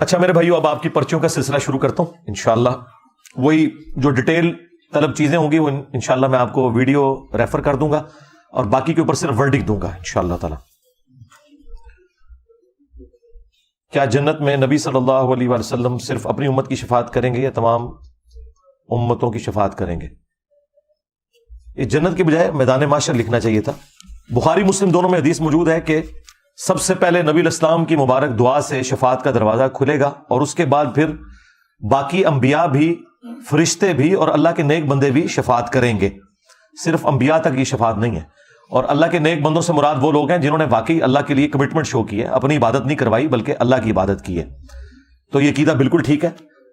اچھا میرے بھائیو، اب آپ کی پرچیوں کا سلسلہ شروع کرتا ہوں انشاءاللہ. وہی جو ڈیٹیل طلب چیزیں ہوں گی وہ انشاءاللہ میں آپ کو ویڈیو ریفر کر دوں گا اور باقی کے اوپر صرف ورڈک دوں گا انشاءاللہ تعالی. کیا جنت میں نبی صلی اللہ علیہ وآلہ وسلم صرف اپنی امت کی شفاعت کریں گے یا تمام امتوں کی شفاعت کریں گے؟ یہ جنت کے بجائے میدان محشر لکھنا چاہیے تھا. بخاری مسلم دونوں میں حدیث موجود ہے کہ سب سے پہلے نبی علیہ السلام کی مبارک دعا سے شفاعت کا دروازہ کھلے گا اور اس کے بعد پھر باقی انبیاء بھی، فرشتے بھی اور اللہ کے نیک بندے بھی شفاعت کریں گے. صرف انبیاء تک یہ شفاعت نہیں ہے. اور اللہ کے نیک بندوں سے مراد وہ لوگ ہیں جنہوں نے واقعی اللہ کے لیے کمٹمنٹ شو کی ہے، اپنی عبادت نہیں کروائی بلکہ اللہ کی عبادت کی ہے. تو یہ عقیدہ بالکل ٹھیک ہے.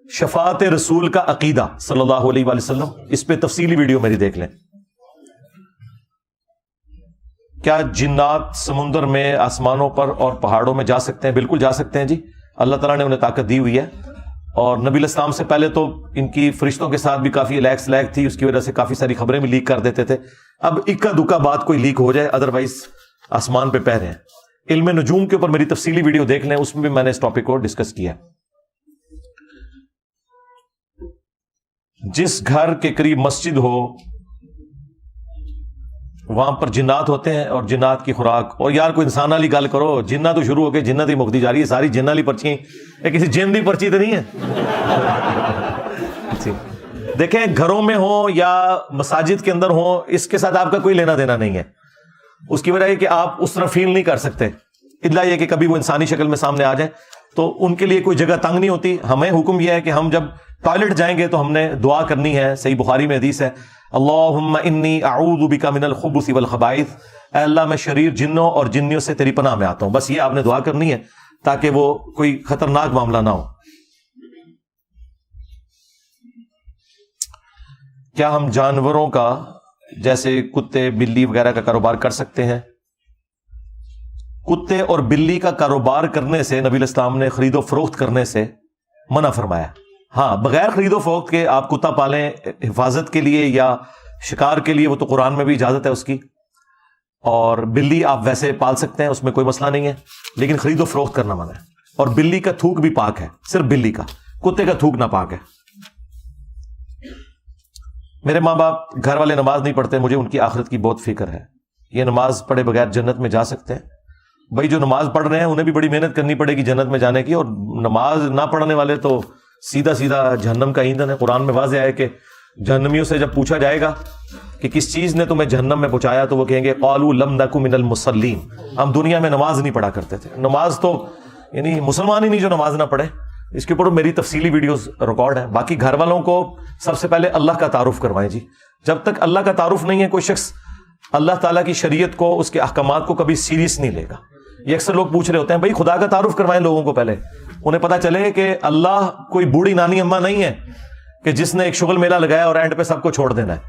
شفاعت رسول کا عقیدہ صلی اللہ علیہ وآلہ وسلم، اس پہ تفصیلی ویڈیو میری دیکھ لیں. کیا جنات سمندر میں، آسمانوں پر اور پہاڑوں میں جا سکتے ہیں؟ بالکل جا سکتے ہیں جی. اللہ تعالیٰ نے انہیں طاقت دی ہوئی ہے. اور نبی علیہ السلام سے پہلے تو ان کی فرشتوں کے ساتھ بھی کافی الیک تھی، اس کی وجہ سے کافی ساری خبریں بھی لیک کر دیتے تھے. اب اکا دکا بات کوئی لیک ہو جائے، ادروائز آسمان پہ پہرے ہیں. علم نجوم کے اوپر میری تفصیلی ویڈیو دیکھ لیں، اس میں بھی میں نے اس ٹاپک کو ڈسکس کیا. جس گھر کے قریب مسجد ہو وہاں پر جنات ہوتے ہیں اور جنات کی خوراک. اور یار کوئی انسان والی گل کرو، جنہ تو شروع ہو کے جنت ہی مکتی جا رہی ہے. ساری جن والی پرچی یہ کسی جن کی پرچی تو نہیں ہے. دیکھیں گھروں میں ہوں یا مساجد کے اندر ہوں، اس کے ساتھ آپ کا کوئی لینا دینا نہیں ہے. اس کی وجہ یہ کہ آپ اس طرح فیل نہیں کر سکتے، الا یہ کہ کبھی وہ انسانی شکل میں سامنے آ جائیں تو ان کے لیے کوئی جگہ تنگ نہیں ہوتی. ہمیں حکم یہ ہے کہ ہم جب ٹوائلٹ جائیں گے تو ہم نے دعا کرنی ہے. صحیح بخاری میں حدیث ہے، اللہم انی اعوذ بک من الخبث والخبائث، اے اللہ میں شریر جنوں اور جنیوں سے تیری پناہ میں آتا ہوں. بس یہ آپ نے دعا کرنی ہے تاکہ وہ کوئی خطرناک معاملہ نہ ہو. کیا ہم جانوروں کا جیسے کتے بلی وغیرہ کا کاروبار کر سکتے ہیں؟ کتے اور بلی کا کاروبار کرنے سے نبی علیہ السلام نے خرید و فروخت کرنے سے منع فرمایا. ہاں بغیر خرید و فروخت کے آپ کتا پالیں حفاظت کے لیے یا شکار کے لیے، وہ تو قرآن میں بھی اجازت ہے اس کی. اور بلی آپ ویسے پال سکتے ہیں، اس میں کوئی مسئلہ نہیں ہے، لیکن خرید و فروخت کرنا منع ہے. اور بلی کا تھوک بھی پاک ہے، صرف بلی کا، کتے کا تھوک ناپاک ہے. میرے ماں باپ گھر والے نماز نہیں پڑھتے، مجھے ان کی آخرت کی بہت فکر ہے. یہ نماز پڑھے بغیر جنت میں جا سکتے ہیں؟ بھائی جو نماز پڑھ رہے ہیں انہیں بھی بڑی محنت کرنی پڑے گی جنت میں جانے کی، اور نماز نہ پڑھنے والے تو سیدھا جہنم کا ایندھن ہے. قرآن میں واضح ہے کہ جہنمیوں سے جب پوچھا جائے گا کہ کس چیز نے تمہیں جہنم میں پہنچایا تو وہ کہیں گے قالوا لم نک من المصلین، ہم دنیا میں نماز نہیں پڑھا کرتے تھے. نماز تو یعنی مسلمان ہی نہیں جو نماز نہ پڑھے. اس کے اوپر میری تفصیلی ویڈیوز ریکارڈ ہیں. باقی گھر والوں کو سب سے پہلے اللہ کا تعارف کروائیں جی. جب تک اللہ کا تعارف نہیں ہے کوئی شخص اللہ تعالیٰ کی شریعت کو، اس کے احکامات کو کبھی سیریس نہیں لے گا. یہ اکثر لوگ پوچھ رہے ہوتے ہیں بھائی خدا کا تعارف کروائیں لوگوں کو، پہلے انہیں پتا چلے کہ اللہ کوئی بوڑھی نانی اماں نہیں ہے کہ جس نے ایک شغل میلہ لگایا اور اینڈ پہ سب کو چھوڑ دینا ہے.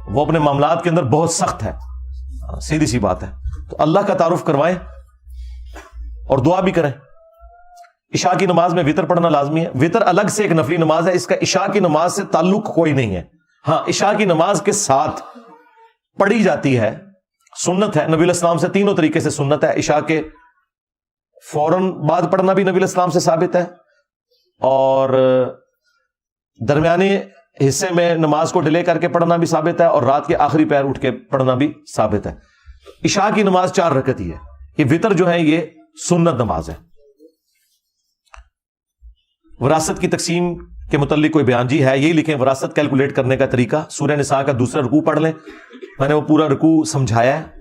وہ اپنے معاملات کے اندر بہت سخت ہے، سیدھی سی بات ہے. تو اللہ کا تعارف کروائیں اور دعا بھی کریں. عشاء کی نماز میں وتر پڑھنا لازمی ہے. وتر الگ سے ایک نفلی نماز ہے، اس کا عشاء کی نماز سے تعلق کوئی نہیں ہے. ہاں عشاء کی نماز کے ساتھ پڑھی جاتی ہے، سنت ہے. نبی علیہ السلام سے تینوں طریقے سے سنت ہے. عشاء کے فوراً بعد پڑھنا بھی نبی علیہ السلام سے ثابت ہے، اور درمیانی حصے میں نماز کو ڈیلے کر کے پڑھنا بھی ثابت ہے، اور رات کے آخری پہر اٹھ کے پڑھنا بھی ثابت ہے. عشاء کی نماز 4 رکعت ہی ہے. یہ وتر جو ہے یہ سنت نماز ہے. وراثت کی تقسیم کے متعلق کوئی بیان جی ہے؟ یہی لکھیں وراثت کیلکولیٹ کرنے کا طریقہ. سورہ نساء کا 2 رکوع پڑھ لیں، میں نے وہ پورا رکوع سمجھایا ہے،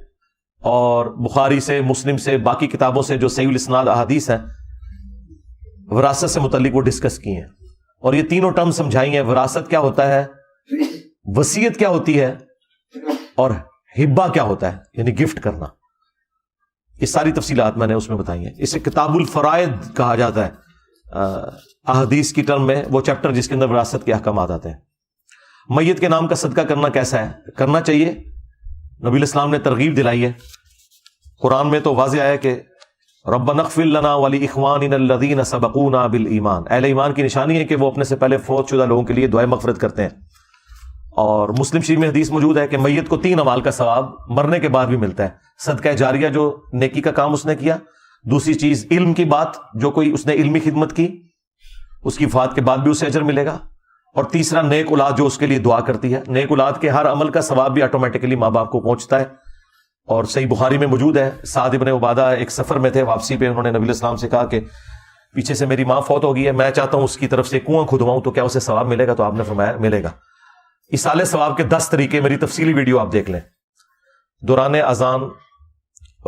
اور بخاری سے، مسلم سے، باقی کتابوں سے جو صحیح الاسناد احادیث ہیں وراثت سے متعلق وہ ڈسکس کی ہیں. اور یہ تینوں ٹرم سمجھائی ہیں. وراثت کیا ہوتا ہے، وصیت کیا ہوتی ہے، اور ہبہ کیا ہوتا ہے یعنی گفٹ کرنا. یہ ساری تفصیلات میں نے اس میں بتائی ہیں. اسے کتاب الفرائض کہا جاتا ہے احادیث کی ٹرم میں، وہ چیپٹر جس کے اندر وراثت کے احکامات آتے ہیں. میت کے نام کا صدقہ کرنا کیسا ہے؟ کرنا چاہیے. نبی علیہ السلام نے ترغیب دلائی ہے. قرآن میں تو واضح آیا کہ ربنا اغفر لنا ولاخواننا الذین سبقونا بالایمان. اہل ایمان کی نشانی ہے کہ وہ اپنے سے پہلے فوت شدہ لوگوں کے لیے دعائے مغفرت کرتے ہیں. اور مسلم شریف میں حدیث موجود ہے کہ میت کو 3 اعمال کا ثواب مرنے کے بعد بھی ملتا ہے. صدقہ جاریہ جو نیکی کا کام اس نے کیا، دوسری چیز علم کی بات جو کوئی اس نے علمی خدمت کی، اس کی وفات کے بعد بھی اسے اجر ملے گا. اور تیسرا نیک اولاد جو اس کے لیے دعا کرتی ہے. نیک اولاد کے ہر عمل کا ثواب بھی آٹومیٹکلی ماں باپ کو پہنچتا ہے. اور صحیح بخاری میں موجود ہے, سعد ابن عبادہ ایک سفر میں تھے, واپسی پہ انہوں نے نبی علیہ السلام سے کہا کہ پیچھے سے میری ماں فوت ہو گئی ہے, میں چاہتا ہوں اس کی طرف سے کنواں کھدواؤں تو کیا اسے ثواب ملے گا؟ تو آپ نے فرمایا ملے گا. ایصال ثواب کے 10 طریقے, میری تفصیلی ویڈیو آپ دیکھ لیں. دوران اذان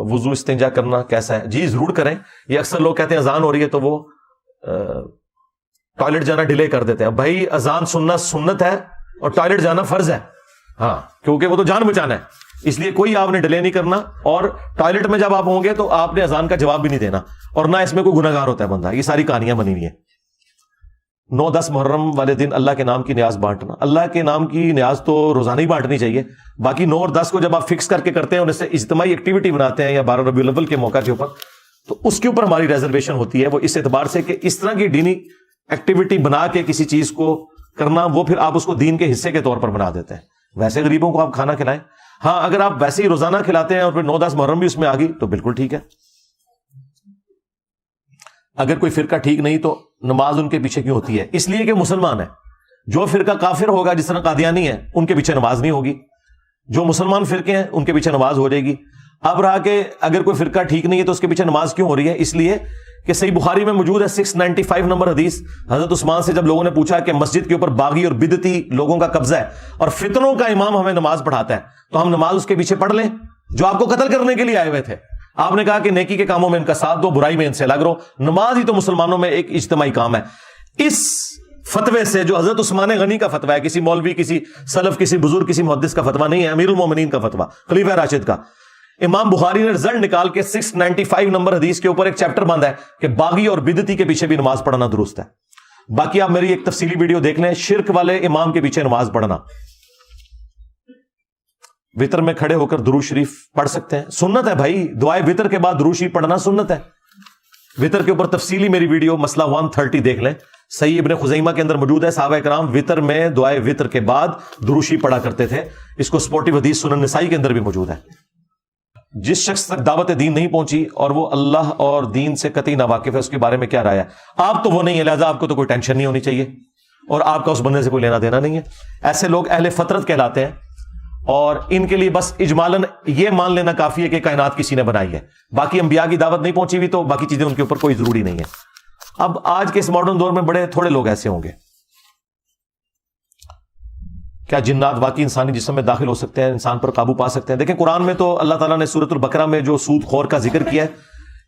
وضو استنجا کرنا کیسا ہے؟ جی ضرور کریں. یہ اکثر لوگ کہتے ہیں اذان ہو رہی ہے تو وہ ٹوائلٹ جانا ڈیلے کر دیتے ہیں. بھائی اذان سننا سنت ہے اور ٹوائلٹ جانا فرض ہے. ہاں, کیونکہ وہ تو جان بچانا ہے, اس لیے کوئی آپ نے ڈیلے نہیں کرنا. اور ٹوائلٹ میں جب آپ ہوں گے تو آپ نے اذان کا جواب بھی نہیں دینا, اور نہ اس میں کوئی گناہگار ہوتا ہے بندہ. یہ ساری کہانیاں بنی ہوئی ہیں. 9-10 محرم والے دن اللہ کے نام کی نیاز بانٹنا. اللہ کے نام کی نیاز تو روزانہ ہی بانٹنی چاہیے. باقی 9 اور 10 کو جب آپ فکس کر کے کرتے ہیں اور اس سے اجتماعی ایکٹیویٹی بناتے ہیں یا 12 ربیع الاول کے موقع کے اوپر, تو اس کے اوپر ہماری ریزرویشن ہوتی ہے. وہ اس اعتبار سے کہ اس طرح کی دینی ایکٹیویٹی بنا کے کسی چیز کو کرنا, وہ پھر آپ اس کو دین کے حصے کے طور پر بنا دیتے ہیں. ویسے غریبوں کو آپ کھانا کھلائیں. ہاں, اگر آپ ویسے ہی روزانہ کھلاتے ہیں اور پھر 9-10 محرم بھی اس میں آ گئی تو بالکل ٹھیک ہے. اگر کوئی فرقہ ٹھیک نہیں تو نماز ان کے پیچھے کیوں ہوتی ہے؟ اس لیے کہ مسلمان ہے. جو فرقہ کافر ہوگا, جس طرح قادیانی ہے, ان کے پیچھے نماز نہیں ہوگی. جو مسلمان فرقے ہیں ان کے پیچھے نماز ہو جائے گی. اب رہا کہ اگر کوئی فرقہ ٹھیک نہیں ہے تو اس کے پیچھے نماز کیوں ہو رہی ہے؟ اس لیے کہ صحیح بخاری میں موجود ہے 695 نمبر حدیث. حضرت عثمان سے جب لوگوں نے پوچھا کہ مسجد کے اوپر باغی اور بدعتی لوگوں کا قبضہ ہے اور فتنوں کا امام ہمیں نماز پڑھاتا ہے, تو ہم نماز اس کے پیچھے پڑھ لیں جو آپ کو قتل کرنے کے لیے آئے ہوئے تھے. آپ نے کہا کہ نیکی کے کاموں میں ان کا ساتھ دو, برائی میں ان سے الگ رہو. نماز ہی تو مسلمانوں میں ایک اجتماعی کام ہے. اس فتوے سے, جو حضرت عثمان غنی کا فتویٰ ہے, کسی مولوی, کسی سلف, کسی بزرگ, کسی محدث کا فتویٰ نہیں ہے, امیر المومنین کا فتویٰ, خلیفہ راشد کا. امام بخاری نے رزلٹ نکال کے 695 نمبر حدیث کے اوپر ایک چیپٹر باندھا ہے کہ باغی اور بدعتی کے پیچھے بھی نماز پڑھنا درست ہے. باقی آپ میری ایک تفصیلی ویڈیو دیکھ لیں, شرک والے امام کے پیچھے نماز پڑھنا. وتر میں کھڑے ہو کر درود شریف پڑھ سکتے ہیں, سنت ہے بھائی. دعائے وتر کے بعد درود شریف پڑھنا سنت ہے. وتر کے اوپر تفصیلی میری ویڈیو مسئلہ 130 دیکھ لیں, صحیح ابن خزیمہ کے اندر موجود ہے. صحابہ کرام وتر میں دعائے وتر کے بعد درود شریف پڑھا کرتے تھے. اس کو سپورٹیو حدیث سنن نسائی کے اندر بھی موجود ہے. جس شخص تک دعوت دین نہیں پہنچی اور وہ اللہ اور دین سے قطعی ناواقف ہے, اس کے بارے میں کیا رائے ہے؟ آپ تو وہ نہیں ہے, لہذا آپ کو تو کوئی ٹینشن نہیں ہونی چاہیے اور آپ کا اس بندے سے کوئی لینا دینا نہیں ہے. ایسے لوگ اہل فطرت کہلاتے ہیں اور ان کے لیے بس اجمالاً یہ مان لینا کافی ہے کہ کائنات کسی نے بنائی ہے. باقی انبیاء کی دعوت نہیں پہنچی ہوئی تو باقی چیزیں ان کے اوپر کوئی ضروری نہیں ہے. اب آج کے اس ماڈرن دور میں بڑے تھوڑے لوگ ایسے ہوں گے. کیا جنات واقعی انسانی جسم میں داخل ہو سکتے ہیں, انسان پر قابو پا سکتے ہیں؟ دیکھیں قرآن میں تو اللہ تعالیٰ نے سورۃ البقرہ میں جو سود خور کا ذکر کیا ہے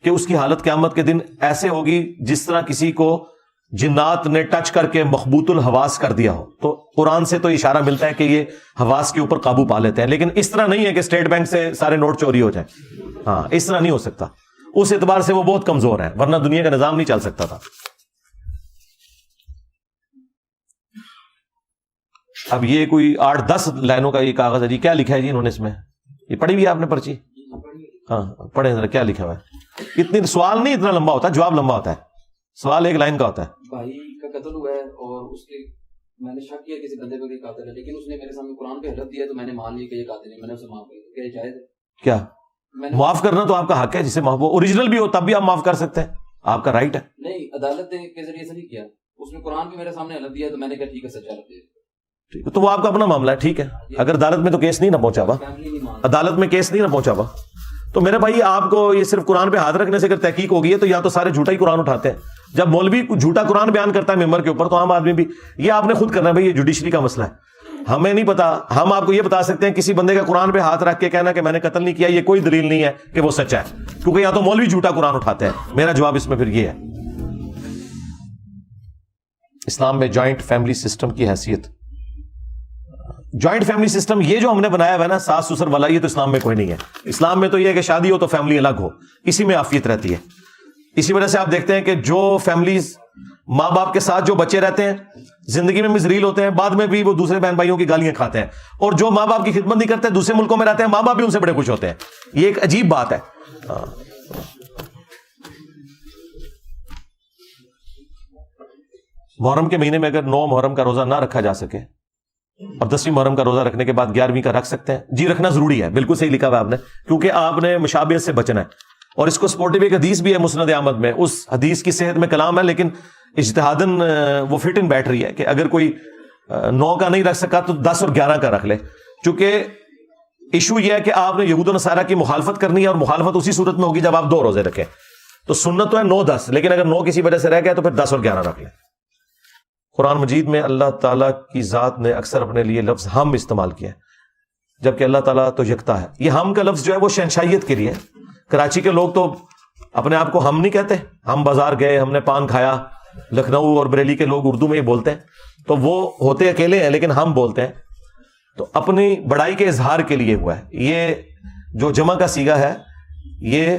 کہ اس کی حالت قیامت کے دن ایسے ہوگی جس طرح کسی کو جنات نے ٹچ کر کے مخبوط الحواس کر دیا ہو. تو قرآن سے تو اشارہ ملتا ہے کہ یہ حواس کے اوپر قابو پا لیتے ہیں, لیکن اس طرح نہیں ہے کہ اسٹیٹ بینک سے سارے نوٹ چوری ہو جائیں. ہاں, اس طرح نہیں ہو سکتا. اس اعتبار سے وہ بہت کمزور ہیں, ورنہ دنیا کا نظام نہیں چل سکتا تھا. اب یہ کوئی 8-10 لائنوں کا یہ کاغذ ہے جی, کیا لکھا ہے جی انہوں نے اس میں؟ یہ پڑھی ہوئی ہے آپ نے پرچی؟ ہاں پڑھیں ذرا, کیا لکھا ہوا ہے؟ اتنی سوال نہیں اتنا لمبا ہوتا, جواب لمبا ہوتا ہے. سوال 1 لائن کا ہوتا ہے. بھائی کا قتل ہوا ہے اور اس کے میں نے شک کیا کسی بندے پہ قاتل ہے, لیکن اس نے میرے سامنے قرآن پہ حلف دیا تو میں نے مان لی کہ یہ قاتل ہے, میں نے اسے معاف کر دیا. کیا یہ جائز ہے؟ کیا معاف کرنا تو آپ کا حق ہے, جسے معاف اوریجنل بھی ہو تب بھی آپ معاف کر سکتے ہیں, آپ کا رائٹ ہے. نہیں, عدالت کے ذریعے سے نہیں کیا, اس نے قرآن پہ میرے سامنے حلف دیا تو میں نے کہا ٹھیک ہے سچا حلف دیا. تو وہ آپ کا اپنا معاملہ ہے, ٹھیک ہے. اگر عدالت میں تو کیس نہیں نہ پہنچا ہوا, عدالت میں کیس نہیں نہ پہنچا ہوا, تو میرے بھائی آپ کو یہ صرف قرآن پہ ہاتھ رکھنے سے اگر تحقیق ہوگی ہے تو یا تو سارے جھوٹا ہی قرآن اٹھاتے ہیں. جب مولوی جھوٹا قرآن بیان کرتا ہے ممبر کے اوپر تو عام آدمی بھی, یہ آپ نے خود کرنا ہے بھائی, یہ جوڈیشری کا مسئلہ ہے, ہمیں نہیں پتا. ہم آپ کو یہ بتا سکتے ہیں کسی بندے کا قرآن پہ ہاتھ رکھ کے کہنا کہ میں نے قتل نہیں کیا, یہ کوئی دلیل نہیں ہے کہ وہ سچا ہے, کیونکہ یا تو مولوی جھوٹا قرآن اٹھاتے ہیں. میرا جواب اس میں پھر یہ ہے, اسلام میں جوائنٹ فیملی سسٹم کی حیثیت. جوائنٹ فیملی سسٹم یہ جو ہم نے بنایا ہوا ہے نا, ساس سسر والا, یہ تو اسلام میں کوئی نہیں ہے. اسلام میں تو یہ ہے کہ شادی ہو تو فیملی الگ ہو, اسی میں عافیت رہتی ہے. اسی وجہ سے آپ دیکھتے ہیں کہ جو فیملیز ماں باپ کے ساتھ جو بچے رہتے ہیں زندگی میں ذلیل ہوتے ہیں, بعد میں بھی وہ دوسرے بہن بھائیوں کی گالیاں کھاتے ہیں, اور جو ماں باپ کی خدمت نہیں کرتے دوسرے ملکوں میں رہتے ہیں, ماں باپ بھی ان سے بڑے خوش ہوتے ہیں. یہ ایک عجیب بات ہے. محرم کے مہینے میں اگر 9 محرم کا روزہ نہ رکھا جا سکے اور 10ویں محرم کا روزہ رکھنے کے بعد 11ویں کا رکھ سکتے ہیں. جی رکھنا ضروری ہے, بالکل صحیح لکھا ہوا آپ نے, کیونکہ آپ نے مشابہت سے بچنا ہے. اور اس کو سپورٹیو ایک حدیث بھی ہے مسند احمد میں، اس حدیث کی صحت میں کلام ہے، لیکن اجتہاداً وہ فٹ ان بیٹھ رہی ہے کہ اگر کوئی 9 کا نہیں رکھ سکا تو 10 اور 11 کا رکھ لے، چونکہ ایشو یہ ہے کہ آپ نے یہود و نصارہ کی مخالفت کرنی ہے، اور مخالفت اسی صورت میں ہوگی جب آپ 2 روزے رکھیں. تو سنت تو ہے 9-10، لیکن اگر 9 کسی وجہ سے رہ گیا تو پھر 10 اور 11 رکھ لیں. قرآن مجید میں اللہ تعالیٰ کی ذات نے اکثر اپنے لیے لفظ ہم استعمال کیا ہے، جبکہ اللہ تعالیٰ تو یکتا ہے. یہ ہم کا لفظ جو ہے وہ شہنشائیت کے لیے ہے. کراچی کے لوگ تو اپنے آپ کو ہم نہیں کہتے، ہم بازار گئے، ہم نے پان کھایا. لکھنؤ اور بریلی کے لوگ اردو میں یہ بولتے ہیں، تو وہ ہوتے اکیلے ہیں لیکن ہم بولتے ہیں. تو اپنی بڑائی کے اظہار کے لیے ہوا ہے. یہ جو جمع کا صیغہ ہے یہ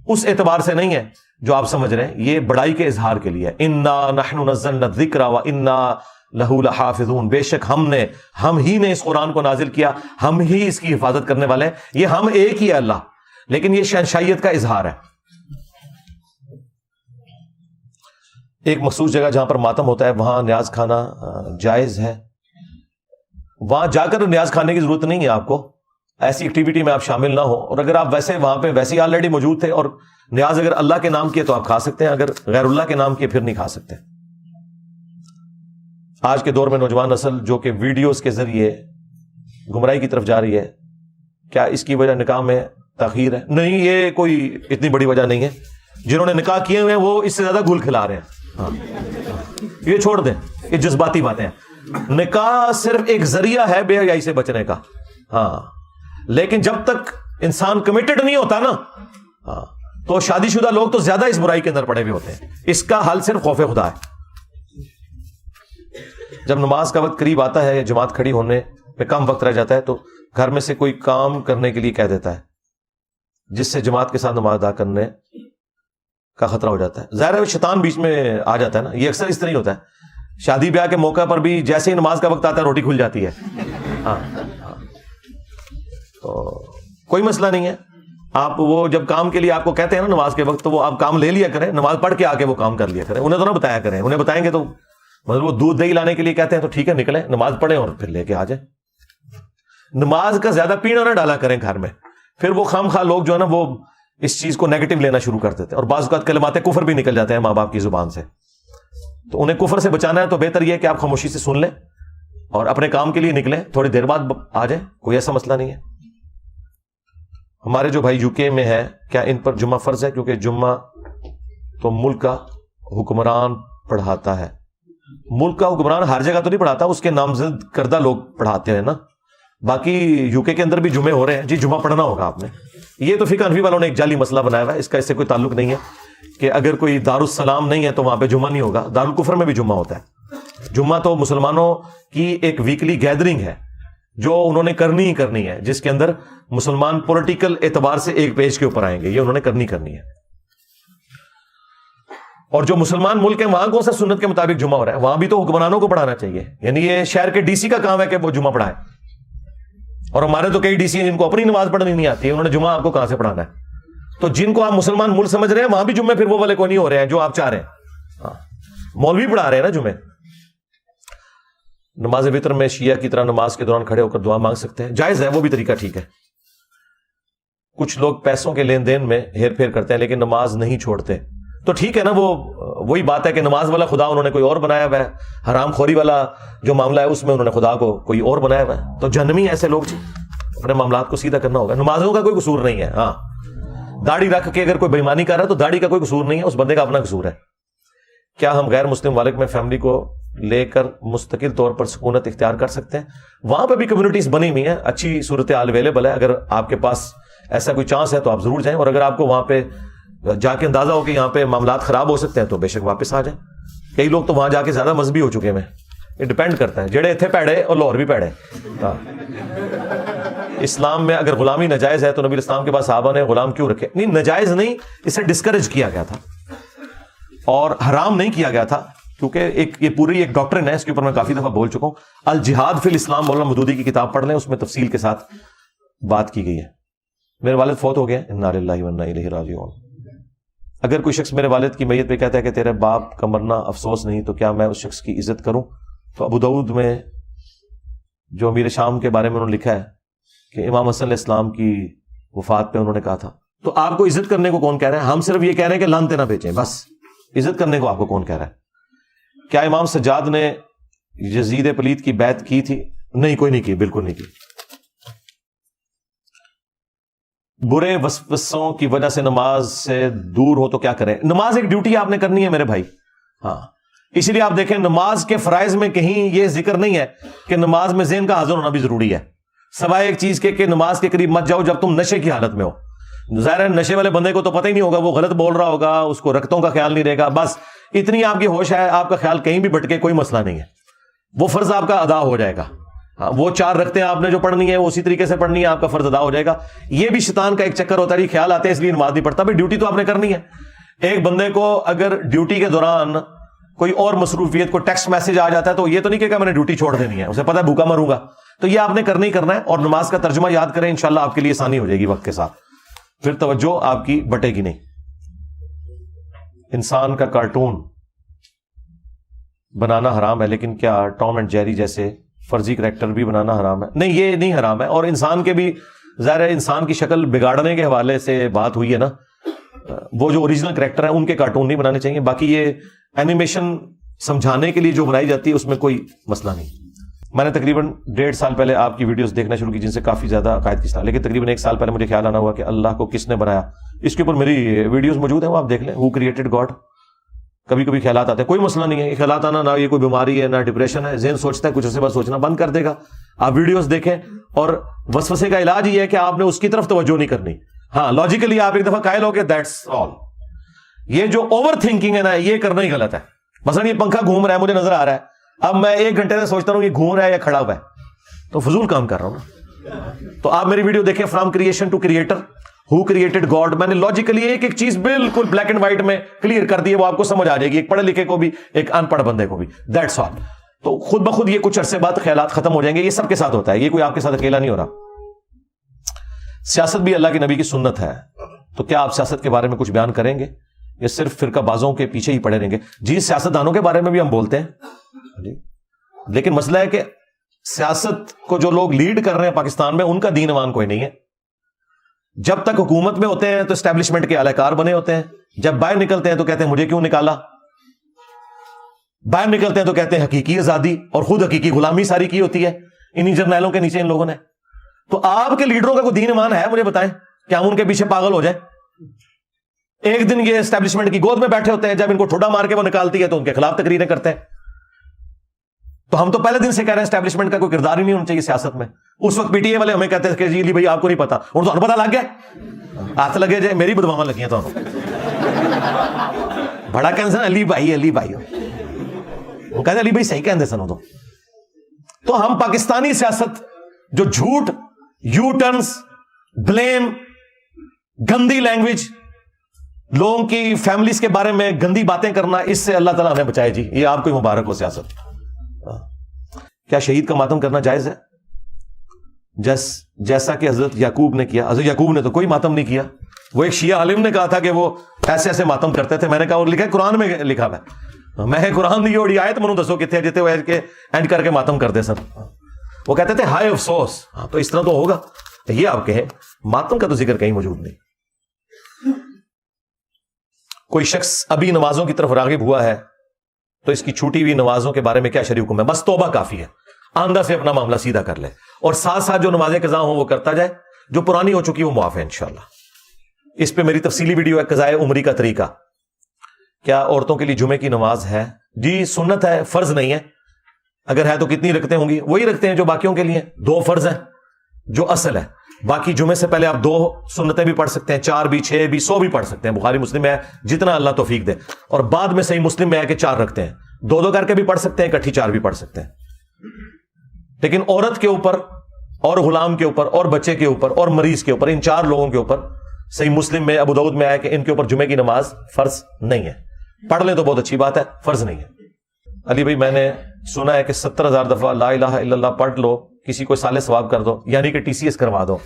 اس اعتبار سے نہیں ہے جو آپ سمجھ رہے ہیں، یہ بڑائی کے اظہار کے لیے. انا نحن نزلنا الذکر وانا لہ لحافظون، بے شک ہم ہی نے اس قرآن کو نازل کیا، ہم ہی اس کی حفاظت کرنے والے ہیں. یہ ہم ایک ہی ہے اللہ، لیکن یہ شہنشائیت کا اظہار ہے. ایک مخصوص جگہ جہاں پر ماتم ہوتا ہے وہاں نیاز کھانا جائز ہے. وہاں جا کر نیاز کھانے کی ضرورت نہیں ہے آپ کو، ایسی ایکٹیویٹی میں آپ شامل نہ ہو. اور اگر آپ ویسے وہاں پہ ویسے آلریڈی موجود تھے اور نیاز اگر اللہ کے نام کی ہے تو آپ کھا سکتے ہیں، اگر غیر اللہ کے نام کی ہے پھر نہیں کھا سکتے. آج کے دور میں نوجوان نسل جو کہ ویڈیوز کے ذریعے گمراہی کی طرف جا رہی ہے، کیا اس کی وجہ نکاح میں تاخیر ہے؟ نہیں، یہ کوئی اتنی بڑی وجہ نہیں ہے. جنہوں نے نکاح کیے ہوئے ہیں وہ اس سے زیادہ گل کھلا رہے ہیں. ہاں یہ چھوڑ دیں، یہ جذباتی باتیں ہیں. نکاح صرف ایک ذریعہ ہے بے حیائی سے بچنے کا. ہاں لیکن جب تک انسان کمیٹڈ نہیں ہوتا نا، ہاں تو شادی شدہ لوگ تو زیادہ اس برائی کے اندر پڑے ہوئے ہوتے ہیں. اس کا حل صرف خوف خدا ہے. جب نماز کا وقت قریب آتا ہے یا جماعت کھڑی ہونے پہ کم وقت رہ جاتا ہے تو گھر میں سے کوئی کام کرنے کے لیے کہہ دیتا ہے جس سے جماعت کے ساتھ نماز ادا کرنے کا خطرہ ہو جاتا ہے. ظاہر ہے شیطان بیچ میں آ جاتا ہے نا، یہ اکثر اس طرح ہی ہوتا ہے. شادی بیاہ کے موقع پر بھی جیسے ہی نماز کا وقت آتا ہے روٹی کھل جاتی ہے. ہاں تو کوئی مسئلہ نہیں ہے. آپ وہ جب کام کے لیے آپ کو کہتے ہیں نا نماز کے وقت، تو وہ آپ کام لے لیا کریں، نماز پڑھ کے آ کے وہ کام کر لیا کریں. انہیں تو نہ بتایا کریں، انہیں بتائیں گے تو مطلب وہ دودھ دہی لانے کے لیے کہتے ہیں تو ٹھیک ہے نکلیں، نماز پڑھیں اور پھر لے کے آ جائیں. نماز کا زیادہ پیڑا نہ ڈالا کریں گھر میں، پھر وہ خام خواہ لوگ جو ہے نا وہ اس چیز کو نیگیٹو لینا شروع کر دیتے ہیں، اور بعض اوقات کلمات کفر بھی نکل جاتے ہیں ماں باپ کی زبان سے. تو انہیں کفر سے بچانا ہے تو بہتر یہ ہے کہ آپ خاموشی سے سن لیں اور اپنے کام کے لیے نکلیں، تھوڑی دیر بعد آ جائیں، کوئی ایسا مسئلہ نہیں ہے. ہمارے جو بھائی یو کے میں ہے، کیا ان پر جمعہ فرض ہے؟ کیونکہ جمعہ تو ملک کا حکمران پڑھاتا ہے. ملک کا حکمران ہر جگہ تو نہیں پڑھاتا، اس کے نامزد کردہ لوگ پڑھاتے ہیں نا. باقی یو کے اندر بھی جمعے ہو رہے ہیں، جی جمعہ پڑھنا ہوگا آپ نے. یہ تو فقہ حنفی والوں نے ایک جعلی مسئلہ بنایا ہوا ہے، اس کا اس سے کوئی تعلق نہیں ہے کہ اگر کوئی دارالسلام نہیں ہے تو وہاں پہ جمعہ نہیں ہوگا. دارالکفر میں بھی جمعہ ہوتا ہے. جمعہ تو مسلمانوں کی ایک ویکلی گیدرنگ ہے جو انہوں نے کرنی ہی کرنی ہے، جس کے اندر مسلمان پولیٹیکل اعتبار سے ایک پیج کے اوپر آئیں گے، یہ انہوں نے کرنی ہے. اور جو مسلمان ملک ہیں وہاں کون سا سنت کے مطابق جمعہ ہو رہا ہے؟ وہاں بھی تو حکمرانوں کو پڑھانا چاہیے. یعنی یہ شہر کے ڈی سی کا کام ہے کہ وہ جمعہ پڑھائے. اور ہمارے تو کئی ڈی سی ہیں جن کو اپنی نماز پڑھنی نہیں آتی ہے، انہوں نے جمعہ آپ کو کہاں سے پڑھانا ہے؟ تو جن کو آپ مسلمان ملک سمجھ رہے ہیں وہاں بھی جمعے پھر وہ والے کو نہیں ہو رہے ہیں جو آپ چاہ رہے ہیں. ہاں مولوی پڑھا رہے ہیں نا جمعے. نماز وتر میں شیعہ کی طرح نماز کے دوران کھڑے ہو کر دعا مانگ سکتے ہیں، جائز ہے، وہ بھی طریقہ ٹھیک ہے. کچھ لوگ پیسوں کے لین دین میں ہیر پھیر کرتے ہیں لیکن نماز نہیں چھوڑتے، تو ٹھیک ہے نا. وہی بات ہے کہ نماز والا خدا انہوں نے کوئی اور بنایا ہوا ہے، حرام خوری والا جو معاملہ ہے اس میں انہوں نے خدا کو کوئی اور بنایا ہوا ہے. تو جہنمی ایسے لوگ جی، اپنے معاملات کو سیدھا کرنا ہوگا. نمازوں کا کوئی قصور نہیں ہے. ہاں داڑھی رکھ کے اگر کوئی بےمانی کر رہا ہے تو داڑھی کا کوئی قصور نہیں ہے، اس بندے کا اپنا قصور ہے. کیا ہم غیر مسلم ممالک میں فیملی کو لے کر مستقل طور پر سکونت اختیار کر سکتے ہیں؟ وہاں پہ بھی کمیونٹیز بنی ہوئی ہیں، اچھی صورتحال اویلیبل ہے. اگر آپ کے پاس ایسا کوئی چانس ہے تو آپ ضرور جائیں، اور اگر آپ کو وہاں پہ جا کے اندازہ ہو کہ یہاں پہ معاملات خراب ہو سکتے ہیں تو بے شک واپس آ جائیں. کئی لوگ تو وہاں جا کے زیادہ مذہبی ہو چکے ہیں. یہ ڈپینڈ کرتا ہے، جڑے اتنے پیڑے اور لاہور بھی پیڑے. اسلام میں اگر غلامی ناجائز ہے تو نبی اسلام کے پاس صحابہ نے غلام کیوں رکھے؟ نہیں، ناجائز نہیں، اسے ڈسکریج کیا گیا تھا اور حرام نہیں کیا گیا تھا، کیونکہ یہ پوری ایک ڈاکٹرن ہے. اس کے اوپر میں کافی دفعہ بول چکا ہوں. الجہاد فی الاسلام مولانا مودودی کی کتاب پڑھ لیں، اس میں تفصیل کے ساتھ بات کی گئی ہے. میرے والد فوت ہو گئے، انا للہ و انا الیہ راجعون. اگر کوئی شخص میرے والد کی میت پہ کہتا ہے کہ تیرے باپ کا مرنا افسوس نہیں، تو کیا میں اس شخص کی عزت کروں؟ تو ابو داؤد میں جو امیر شام کے بارے میں انہوں نے لکھا ہے کہ امام حسن علیہ السلام کی وفات پہ انہوں نے کہا تھا تو آپ کو عزت کرنے کو کون کہہ رہا ہے؟ ہم صرف یہ کہہ رہے ہیں کہ لعنتیں نہ بیچیں، بس عزت کرنے کو آپ کو کون کہہ رہا ہے؟ کیا امام سجاد نے یزید پلید کی بیعت کی تھی؟ نہیں، کوئی نہیں کی، بالکل نہیں کی۔ برے وسوسوں کی وجہ سے نماز سے دور ہو تو کیا کریں؟ نماز ایک ڈیوٹی آپ نے کرنی ہے میرے بھائی، ہاں، اسی لیے آپ دیکھیں نماز کے فرائض میں کہیں یہ ذکر نہیں ہے کہ نماز میں ذہن کا حاضر ہونا بھی ضروری ہے، سوائے ایک چیز کے کہ نماز کے قریب مت جاؤ جب تم نشے کی حالت میں ہو۔ ظاہر ہے نشے والے بندے کو تو پتہ ہی نہیں ہوگا، وہ غلط بول رہا ہوگا، اس کو رکعتوں کا خیال نہیں رہے گا، بس اتنی آپ کی ہوش ہے، آپ کا خیال کہیں بھی بھٹکے کوئی مسئلہ نہیں ہے، وہ فرض آپ کا ادا ہو جائے گا۔ وہ 4 رکعتیں آپ نے جو پڑھنی ہے وہ اسی طریقے سے پڑھنی ہے، آپ کا فرض ادا ہو جائے گا۔ یہ بھی شیطان کا ایک چکر ہوتا ہے، یہ خیال آتے ہیں اس لیے نماز نہیں پڑھتا، بھائی ڈیوٹی تو آپ نے کرنی ہے۔ ایک بندے کو اگر ڈیوٹی کے دوران کوئی اور مصروفیت کو ٹیکسٹ میسج آ جاتا ہے تو یہ تو نہیں کہ میں نے ڈیوٹی چھوڑ دینی ہے، اسے پتہ ہے بھوکا مروں گا، تو یہ آپ نے کرنا ہی کرنا ہے۔ اور نماز کا ترجمہ یاد کریں، انشاءاللہ آپ کے لیے آسانی ہو جائے گی وقت کے ساتھ، پھر توجہ آپ کی بٹے گی نہیں۔ انسان کا کارٹون بنانا حرام ہے، لیکن کیا ٹام اینڈ جیری جیسے فرضی کریکٹر بھی بنانا حرام ہے؟ نہیں، یہ نہیں حرام ہے، اور انسان کے بھی ظاہر ہے انسان کی شکل بگاڑنے کے حوالے سے بات ہوئی ہے نا، وہ جو اوریجنل کریکٹر ہیں ان کے کارٹون نہیں بنانے چاہیے، باقی یہ اینیمیشن سمجھانے کے لیے جو بنائی جاتی ہے اس میں کوئی مسئلہ نہیں۔ میں نے تقریباً 1.5 سال پہلے آپ کی ویڈیوز دیکھنا شروع کی جن سے کافی زیادہ عقائد کی اصلاح، لیکن تقریباً 1 سال پہلے مجھے خیال آنا ہوا کہ اللہ کو کس نے بنایا، اس کے اوپر میری ویڈیوز موجود ہیں، وہ آپ دیکھ لیں، ہو کریٹڈ گاڈ۔ کبھی کبھی خیالات آتے ہیں، کوئی مسئلہ نہیں ہے، یہ خیالات آنا نہ یہ کوئی بیماری ہے نہ ڈپریشن ہے، ذہن سوچتا ہے کچھ عرصے بعد سوچنا بند کر دے گا۔ آپ ویڈیوز دیکھیں، اور وسوسے کا علاج یہ ہے کہ آپ نے اس کی طرف توجہ نہیں کرنی، ہاں لاجیکلی آپ ایک دفعہ قائل ہو گئے، دیٹس آل۔ یہ جو اوور تھنکنگ ہے نا، یہ کرنا ہی غلط ہے۔ مثلا یہ پنکھا گھوم رہا ہے، مجھے نظر آ رہا ہے، اب میں 1 گھنٹے سے سوچتا ہوں یہ گھوم رہا ہے یا کھڑا ہوا ہے، تو فضول کام کر رہا ہوں نا۔ تو آپ میری ویڈیو دیکھیں، from creation to creator, who created God, میں نے لاجیکلی ایک ایک چیز بالکل بلیک اینڈ وائٹ میں کلیئر کر دی ہے، وہ آپ کو سمجھ آ جائے گی، ایک پڑھے لکھے کو بھی ایک ان پڑھ بندے کو بھی، دیٹس آل۔ تو خود بخود یہ کچھ عرصے بعد خیالات ختم ہو جائیں گے، یہ سب کے ساتھ ہوتا ہے، یہ کوئی آپ کے ساتھ اکیلا نہیں ہو رہا۔ سیاست بھی اللہ کے نبی کی سنت ہے، تو کیا آپ سیاست کے بارے میں کچھ بیان کریں گے یا صرف فرقہ بازوں کے پیچھے ہی پڑے رہیں گے؟ جی، سیاستدانوں کے بارے میں بھی ہم بولتے ہیں، لیکن مسئلہ ہے کہ سیاست کو جو لوگ لیڈ کر رہے ہیں پاکستان میں، ان کا دین ایمان کوئی نہیں ہے۔ جب تک حکومت میں ہوتے ہیں تو اسٹیبلشمنٹ کے اہلکار بنے ہوتے ہیں، جب باہر نکلتے ہیں تو کہتے ہیں مجھے کیوں نکالا، باہر نکلتے ہیں تو کہتے ہیں حقیقی آزادی، اور خود حقیقی غلامی ساری کی ہوتی ہے انہی جرنیلوں کے نیچے ان لوگوں نے۔ تو آپ کے لیڈروں کا کوئی دین ایمان ہے؟ مجھے بتائیں، کیا ہم ان کے پیچھے پاگل ہو جائیں؟ ایک دن یہ اسٹیبلشمنٹ کی گود میں بیٹھے ہوتے ہیں، جب ان کو ٹھوڈا مار کے وہ نکالتی ہے تو ان کے خلاف تقریریں کرتے ہیں۔ تو ہم تو پہلے دن سے کہہ رہے ہیں اسٹیبلشمنٹ کا کوئی کردار ہی نہیں ہونا چاہیے سیاست میں۔ اس وقت پی ٹی اے والے ہمیں کہتے ہیں کہ جی علی بھائی آپ کو نہیں پتا، اور تو پتا لگ گیا، ہاتھ لگے جائے میری بدواما لگی ہیں، تو بڑا کہنے علی بھائی علی بھائی، وہ کہتے علی بھائی صحیح کہنے سنو۔ تو ہم پاکستانی سیاست جو جھوٹ، یو ٹرنز، بلیم، گندی لینگویج، لوگوں کی فیملیز کے بارے میں گندی باتیں کرنا، اس سے اللہ تعالیٰ ہمیں بچائے جی، یہ آپ کو مبارک ہو سیاست۔ کیا شہید کا ماتم کرنا جائز ہے؟ جیسا کہ حضرت یعقوب نے کیا۔ حضرت یعقوب نے تو کوئی ماتم نہیں کیا، وہ ایک شیعہ عالم نے کہا تھا کہ وہ ایسے ایسے ماتم کرتے تھے، میں نے کہا اور لکھا ہے قرآن میں لکھا ہوا ہے، میں قرآن دی اوڑی آیت منو دسو کتنے جتے ہوئے کہ اینڈ کر کے ماتم کرتے سن، وہ کہتے تھے ہائے افسوس۔ ہاں تو اس طرح تو ہوگا، یہ آپ کہیں ماتم کا تو ذکر کہیں موجود نہیں۔ کوئی شخص ابھی نمازوں کی طرف راغب ہوا ہے تو اس کی چھوٹی ہوئی نمازوں کے بارے میں کیا شرعی حکم ہے؟ بس توبہ کافی ہے، آندہ سے اپنا معاملہ سیدھا کر لے، اور ساتھ ساتھ جو نمازیں قضا ہوں وہ کرتا جائے، جو پرانی ہو چکی وہ معاف ہے انشاءاللہ۔ اس پہ میری تفصیلی ویڈیو ہے، قضائے عمری کا طریقہ۔ کیا عورتوں کے لیے جمعے کی نماز ہے؟ جی سنت ہے، فرض نہیں ہے، اگر ہے تو کتنی رکھتے ہوں گی؟ وہی رکھتے ہیں جو باقیوں کے لیے، 2 فرض ہیں جو اصل ہے، باقی جمعے سے پہلے آپ 2 سنتیں بھی پڑھ سکتے ہیں، 4 بھی، 6 بھی، 100 بھی پڑھ سکتے ہیں، بخاری مسلم میں ہے جتنا اللہ توفیق دے، اور بعد میں صحیح مسلم میں ہے کہ 4 رکھتے ہیں، 2 کر کے بھی پڑھ سکتے ہیں، اکٹھی 4 بھی پڑھ سکتے ہیں۔ لیکن عورت کے اوپر اور غلام کے اوپر اور بچے کے اوپر اور مریض کے اوپر، ان 4 لوگوں کے اوپر صحیح مسلم میں، ابو داؤد میں آیا کہ ان کے اوپر جمعے کی نماز فرض نہیں ہے، پڑھ لیں تو بہت اچھی بات ہے، فرض نہیں ہے۔ علی بھائی میں نے سنا ہے کہ 70,000 دفعہ لا الہ الا اللہ پڑھ لو، کسی کو سالے ثواب کر دو، یعنی کہ TCS کروا دو،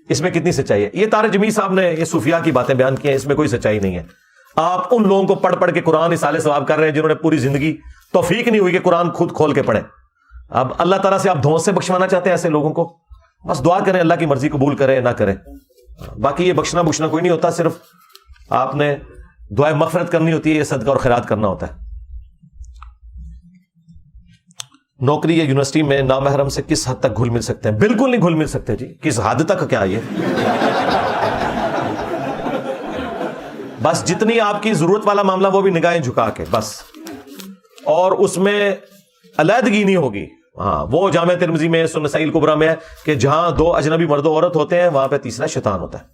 اس میں کتنی سچائی ہے؟ یہ طارق جمیل صاحب نے یہ صوفیاء کی باتیں بیان کی ہیں، اس میں کوئی سچائی نہیں ہے۔ آپ ان لوگوں کو پڑھ کے قرآن سالے ثواب کر رہے ہیں جنہوں نے پوری زندگی توفیق نہیں ہوئی کہ قرآن خود کھول کے پڑھیں۔ اب اللہ تعالیٰ سے آپ دھونس سے بخشوانا چاہتے ہیں ایسے لوگوں کو؟ بس دعا کریں اللہ کی مرضی قبول کرے نہ کرے۔ باقی یہ بخشنا بخشنا کوئی نہیں ہوتا, صرف آپ نے دعائے مغفرت کرنی ہوتی ہے, یہ صدقہ اور خیرات کرنا ہوتا ہے. نوکری یا یونیورسٹی میں نامحرم سے کس حد تک گھل مل سکتے ہیں؟ بالکل نہیں گھل مل سکتے جی. کس حد تک کیا یہ بس جتنی آپ کی ضرورت والا معاملہ وہ بھی نگاہیں جھکا کے بس, اور اس میں علیحدگی نہیں ہوگی. ہاں وہ جامع ترمذی میں سنن نسائی الکبریٰ میں ہے کہ جہاں 2 اجنبی مرد و عورت ہوتے ہیں وہاں پہ تیسرا شیطان ہوتا ہے.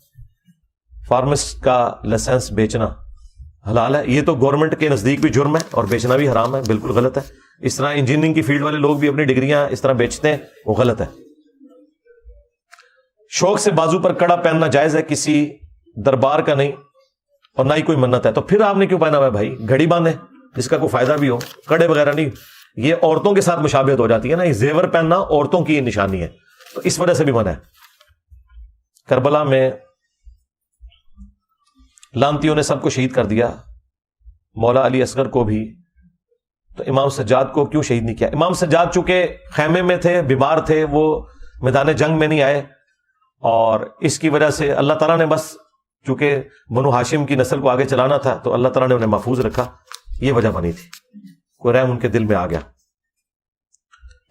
فارمسٹ کا لائسنس بیچنا حلال ہے, یہ تو گورنمنٹ کے نزدیک بھی جرم ہے اور بیچنا بھی حرام ہے, بالکل غلط ہے. اس طرح انجینئرنگ کی فیلڈ والے لوگ بھی اپنی ڈگریاں اس طرح بیچتے ہیں, وہ غلط ہے. شوق سے بازو پر کڑا پہننا جائز ہے, کسی دربار کا نہیں اور نہ ہی کوئی منت ہے. تو پھر آپ نے کیوں پہنا ہوا ہے بھائی؟ گھڑی باندھیں جس کا کوئی فائدہ بھی ہو, کڑے وغیرہ نہیں. یہ عورتوں کے ساتھ مشابہت ہو جاتی ہے نا, یہ زیور پہننا عورتوں کی نشانی ہے, تو اس وجہ سے بھی منع ہے. کربلا میں لانتیوں نے سب کو شہید کر دیا, مولا علی اصغر کو بھی, تو امام سجاد کو کیوں شہید نہیں کیا؟ امام سجاد چونکہ خیمے میں تھے, بیمار تھے, وہ میدان جنگ میں نہیں آئے, اور اس کی وجہ سے اللہ تعالیٰ نے بس چونکہ بنو ہاشم کی نسل کو آگے چلانا تھا تو اللہ تعالیٰ نے انہیں محفوظ رکھا, یہ وجہ بنی تھی. کوئی رحم ان کے دل میں آ گیا.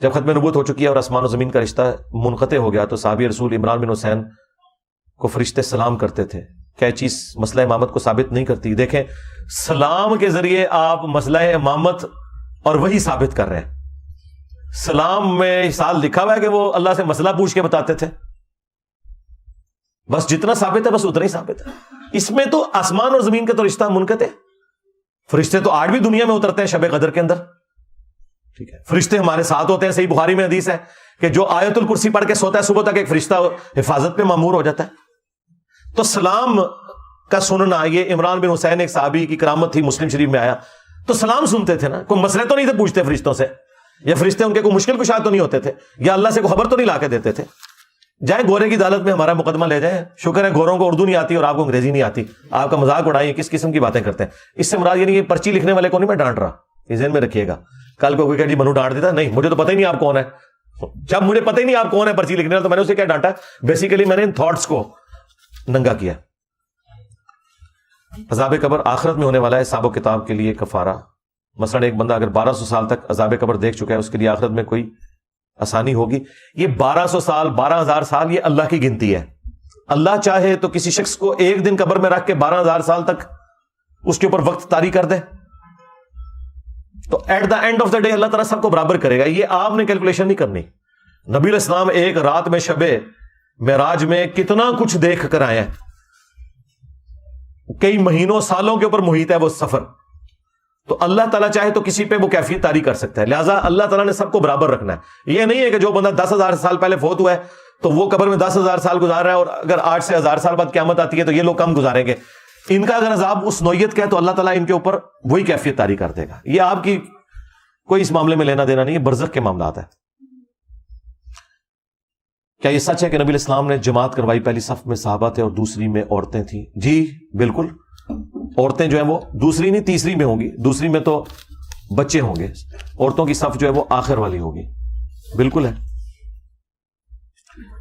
جب ختم نبوت ہو چکی ہے اور آسمان و زمین کا رشتہ منقطع ہو گیا تو صحابی رسول عمران بن حسین کو فرشتے سلام کرتے تھے. کیا چیز مسئلہ امامت کو ثابت نہیں کرتی؟ دیکھیں, سلام کے ذریعے آپ مسئلہ امامت اور وہی ثابت کر رہے ہیں. سلام میں سال لکھا ہوا ہے کہ وہ اللہ سے مسئلہ پوچھ کے بتاتے تھے, بس جتنا ثابت ہے بس اتنا ہی ثابت ہے. اس میں تو آسمان اور زمین کا تو رشتہ منقطع ہے. فرشتے تو 8ویں دنیا میں اترتے ہیں شب قدر کے اندر, ٹھیک ہے, فرشتے ہمارے ساتھ ہوتے ہیں. صحیح بخاری میں حدیث ہے کہ جو آیت الکرسی پڑھ کے سوتا ہے صبح تک ایک فرشتہ حفاظت پہ مامور ہو جاتا ہے. تو سلام کا سننا, یہ عمران بن حسین ایک صحابی کی کرامت تھی, مسلم شریف میں آیا, تو سلام سنتے تھے نا, کوئی مسئلے تو نہیں تھے پوچھتے فرشتوں سے, یا فرشتے ان کے کوئی مشکل کشا تو نہیں ہوتے تھے, یا اللہ سے کوئی خبر تو نہیں لا کے دیتے تھے. جائیں گورے کی عدالت میں ہمارا مقدمہ لے جائیں, شکر ہے گوروں کو اردو نہیں آتی اور آپ کو انگریزی نہیں آتی, آپ کا مذاق اڑائیں, کس قسم کی باتیں کرتے ہیں. اس سے مراد یہ نہیں کہ پرچی لکھنے والے کو نہیں میں ڈانٹ رہا, یہ ذہن میں رکھیے گا. کل کو کوئی کہ جی منو ڈانٹ دیتا, نہیں مجھے تو پتہ ہی نہیں آپ کون ہے. جب مجھے پتہ ہی نہیں آپ کون ہے پرچی لکھنے والا, تو میں نے اسے کیا ڈانٹا؟ بیسیکلی میں نے ان تھاٹس کو ننگا کیا. عذاب قبر آخرت میں ہونے والا ہے, حساب و کتاب کے لیے کفارہ. مثلا ایک بندہ اگر 1200 سال تک عذاب قبر دیکھ چکا ہے, اس کے لیے آخرت میں کوئی آسانی ہوگی؟ یہ 1200 سال 12,000 سال یہ اللہ کی گنتی ہے. اللہ چاہے تو کسی شخص کو ایک دن قبر میں رکھ کے 12,000 سال تک اس کے اوپر وقت طاری کر دے, تو at the end of the day اللہ تعالیٰ سب کو برابر کرے گا. یہ آپ نے کیلکولیشن نہیں کرنی. نبی علیہ السلام ایک رات میں شب معراج میں کتنا کچھ دیکھ کر آئے ہیں, کئی مہینوں سالوں کے اوپر محیط ہے وہ سفر. تو اللہ تعالیٰ چاہے تو کسی پہ وہ کیفیت طاری کر سکتا ہے. لہٰذا اللہ تعالیٰ نے سب کو برابر رکھنا ہے. یہ نہیں ہے کہ جو بندہ 10,000 سال پہلے فوت ہوا ہے تو وہ قبر میں 10,000 سال گزار رہا ہے, اور اگر 8 سے 1,000 سال بعد قیامت آتی ہے تو یہ لوگ کم گزاریں گے. ان کا اگر عذاب اس نوعیت کا ہے تو اللہ تعالیٰ ان کے اوپر وہی کیفیت طاری کر دے گا. یہ آپ کی کوئی اس معاملے میں لینا دینا نہیں ہے, برزخ کے معاملات ہے. کیا یہ سچ ہے کہ نبی علیہ السلام نے جماعت کروائی, پہلی صف میں صحابہ تھے اور دوسری میں عورتیں تھیں؟ جی بالکل, عورتیں جو ہیں وہ دوسری نہیں تیسری میں ہوں گی. دوسری میں تو بچے ہوں گے, عورتوں کی صف جو ہے وہ آخر والی ہوگی. بالکل ہے.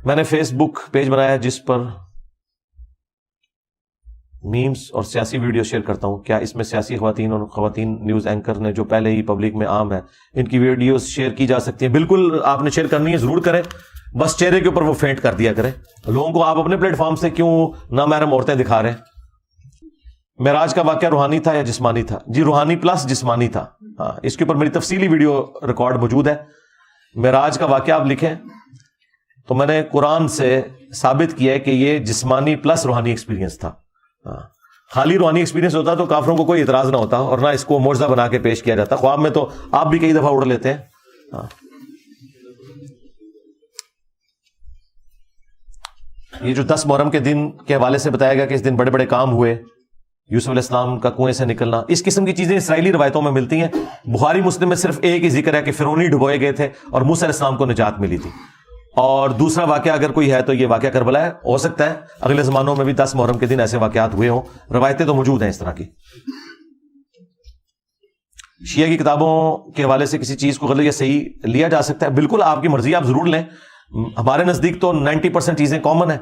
میں نے فیس بک پیج بنایا ہے جس پر میمز اور سیاسی ویڈیو شیئر کرتا ہوں. کیا اس میں سیاسی خواتین اور خواتین نیوز اینکر نے جو پہلے ہی پبلک میں عام ہے, ان کی ویڈیوز شیئر کی جا سکتی ہیں؟ بالکل آپ نے شیئر کرنی ہے, ضرور کریں, بس چہرے کے اوپر وہ فینٹ کر دیا کریں. لوگوں کو آپ اپنے پلیٹ فارم سے کیوں نامحرم عورتیں دکھا رہے ہیں؟ معراج کا واقعہ روحانی تھا یا جسمانی تھا؟ جی روحانی پلس جسمانی تھا. ہاں, اس کے اوپر میری تفصیلی ویڈیو ریکارڈ موجود ہے. معراج کا واقعہ آپ لکھیں تو میں نے قرآن سے ثابت کیا ہے کہ یہ جسمانی پلس روحانی ایکسپیرینس تھا. خالی روحانی ایکسپیرینس ہوتا تو کافروں کو کوئی اعتراض نہ ہوتا, اور نہ اس کو معجزہ بنا کے پیش کیا جاتا. خواب میں تو آپ بھی کئی دفعہ اڑ لیتے ہیں. یہ جو 10 محرم کے دن کے حوالے سے بتایا گیا کہ اس دن بڑے بڑے کام ہوئے, یوسف علیہ السلام کا کنویں سے نکلنا, اس قسم کی چیزیں اسرائیلی روایتوں میں ملتی ہیں. بخاری مسلم میں صرف ایک ہی ذکر ہے کہ فرعونی ڈبوئے گئے تھے اور موسیٰ علیہ السلام کو نجات ملی تھی. اور دوسرا واقعہ اگر کوئی ہے تو یہ واقعہ کربلا ہے. ہو سکتا ہے اگلے زمانوں میں بھی 10 محرم کے دن ایسے واقعات ہوئے ہوں, روایتیں تو موجود ہیں اس طرح کی. شیعہ کی کتابوں کے حوالے سے کسی چیز کو غلط یا صحیح لیا جا سکتا ہے؟ بالکل آپ کی مرضی, آپ ضرور لیں, ہمارے نزدیک تو 90% چیزیں کامن ہیں.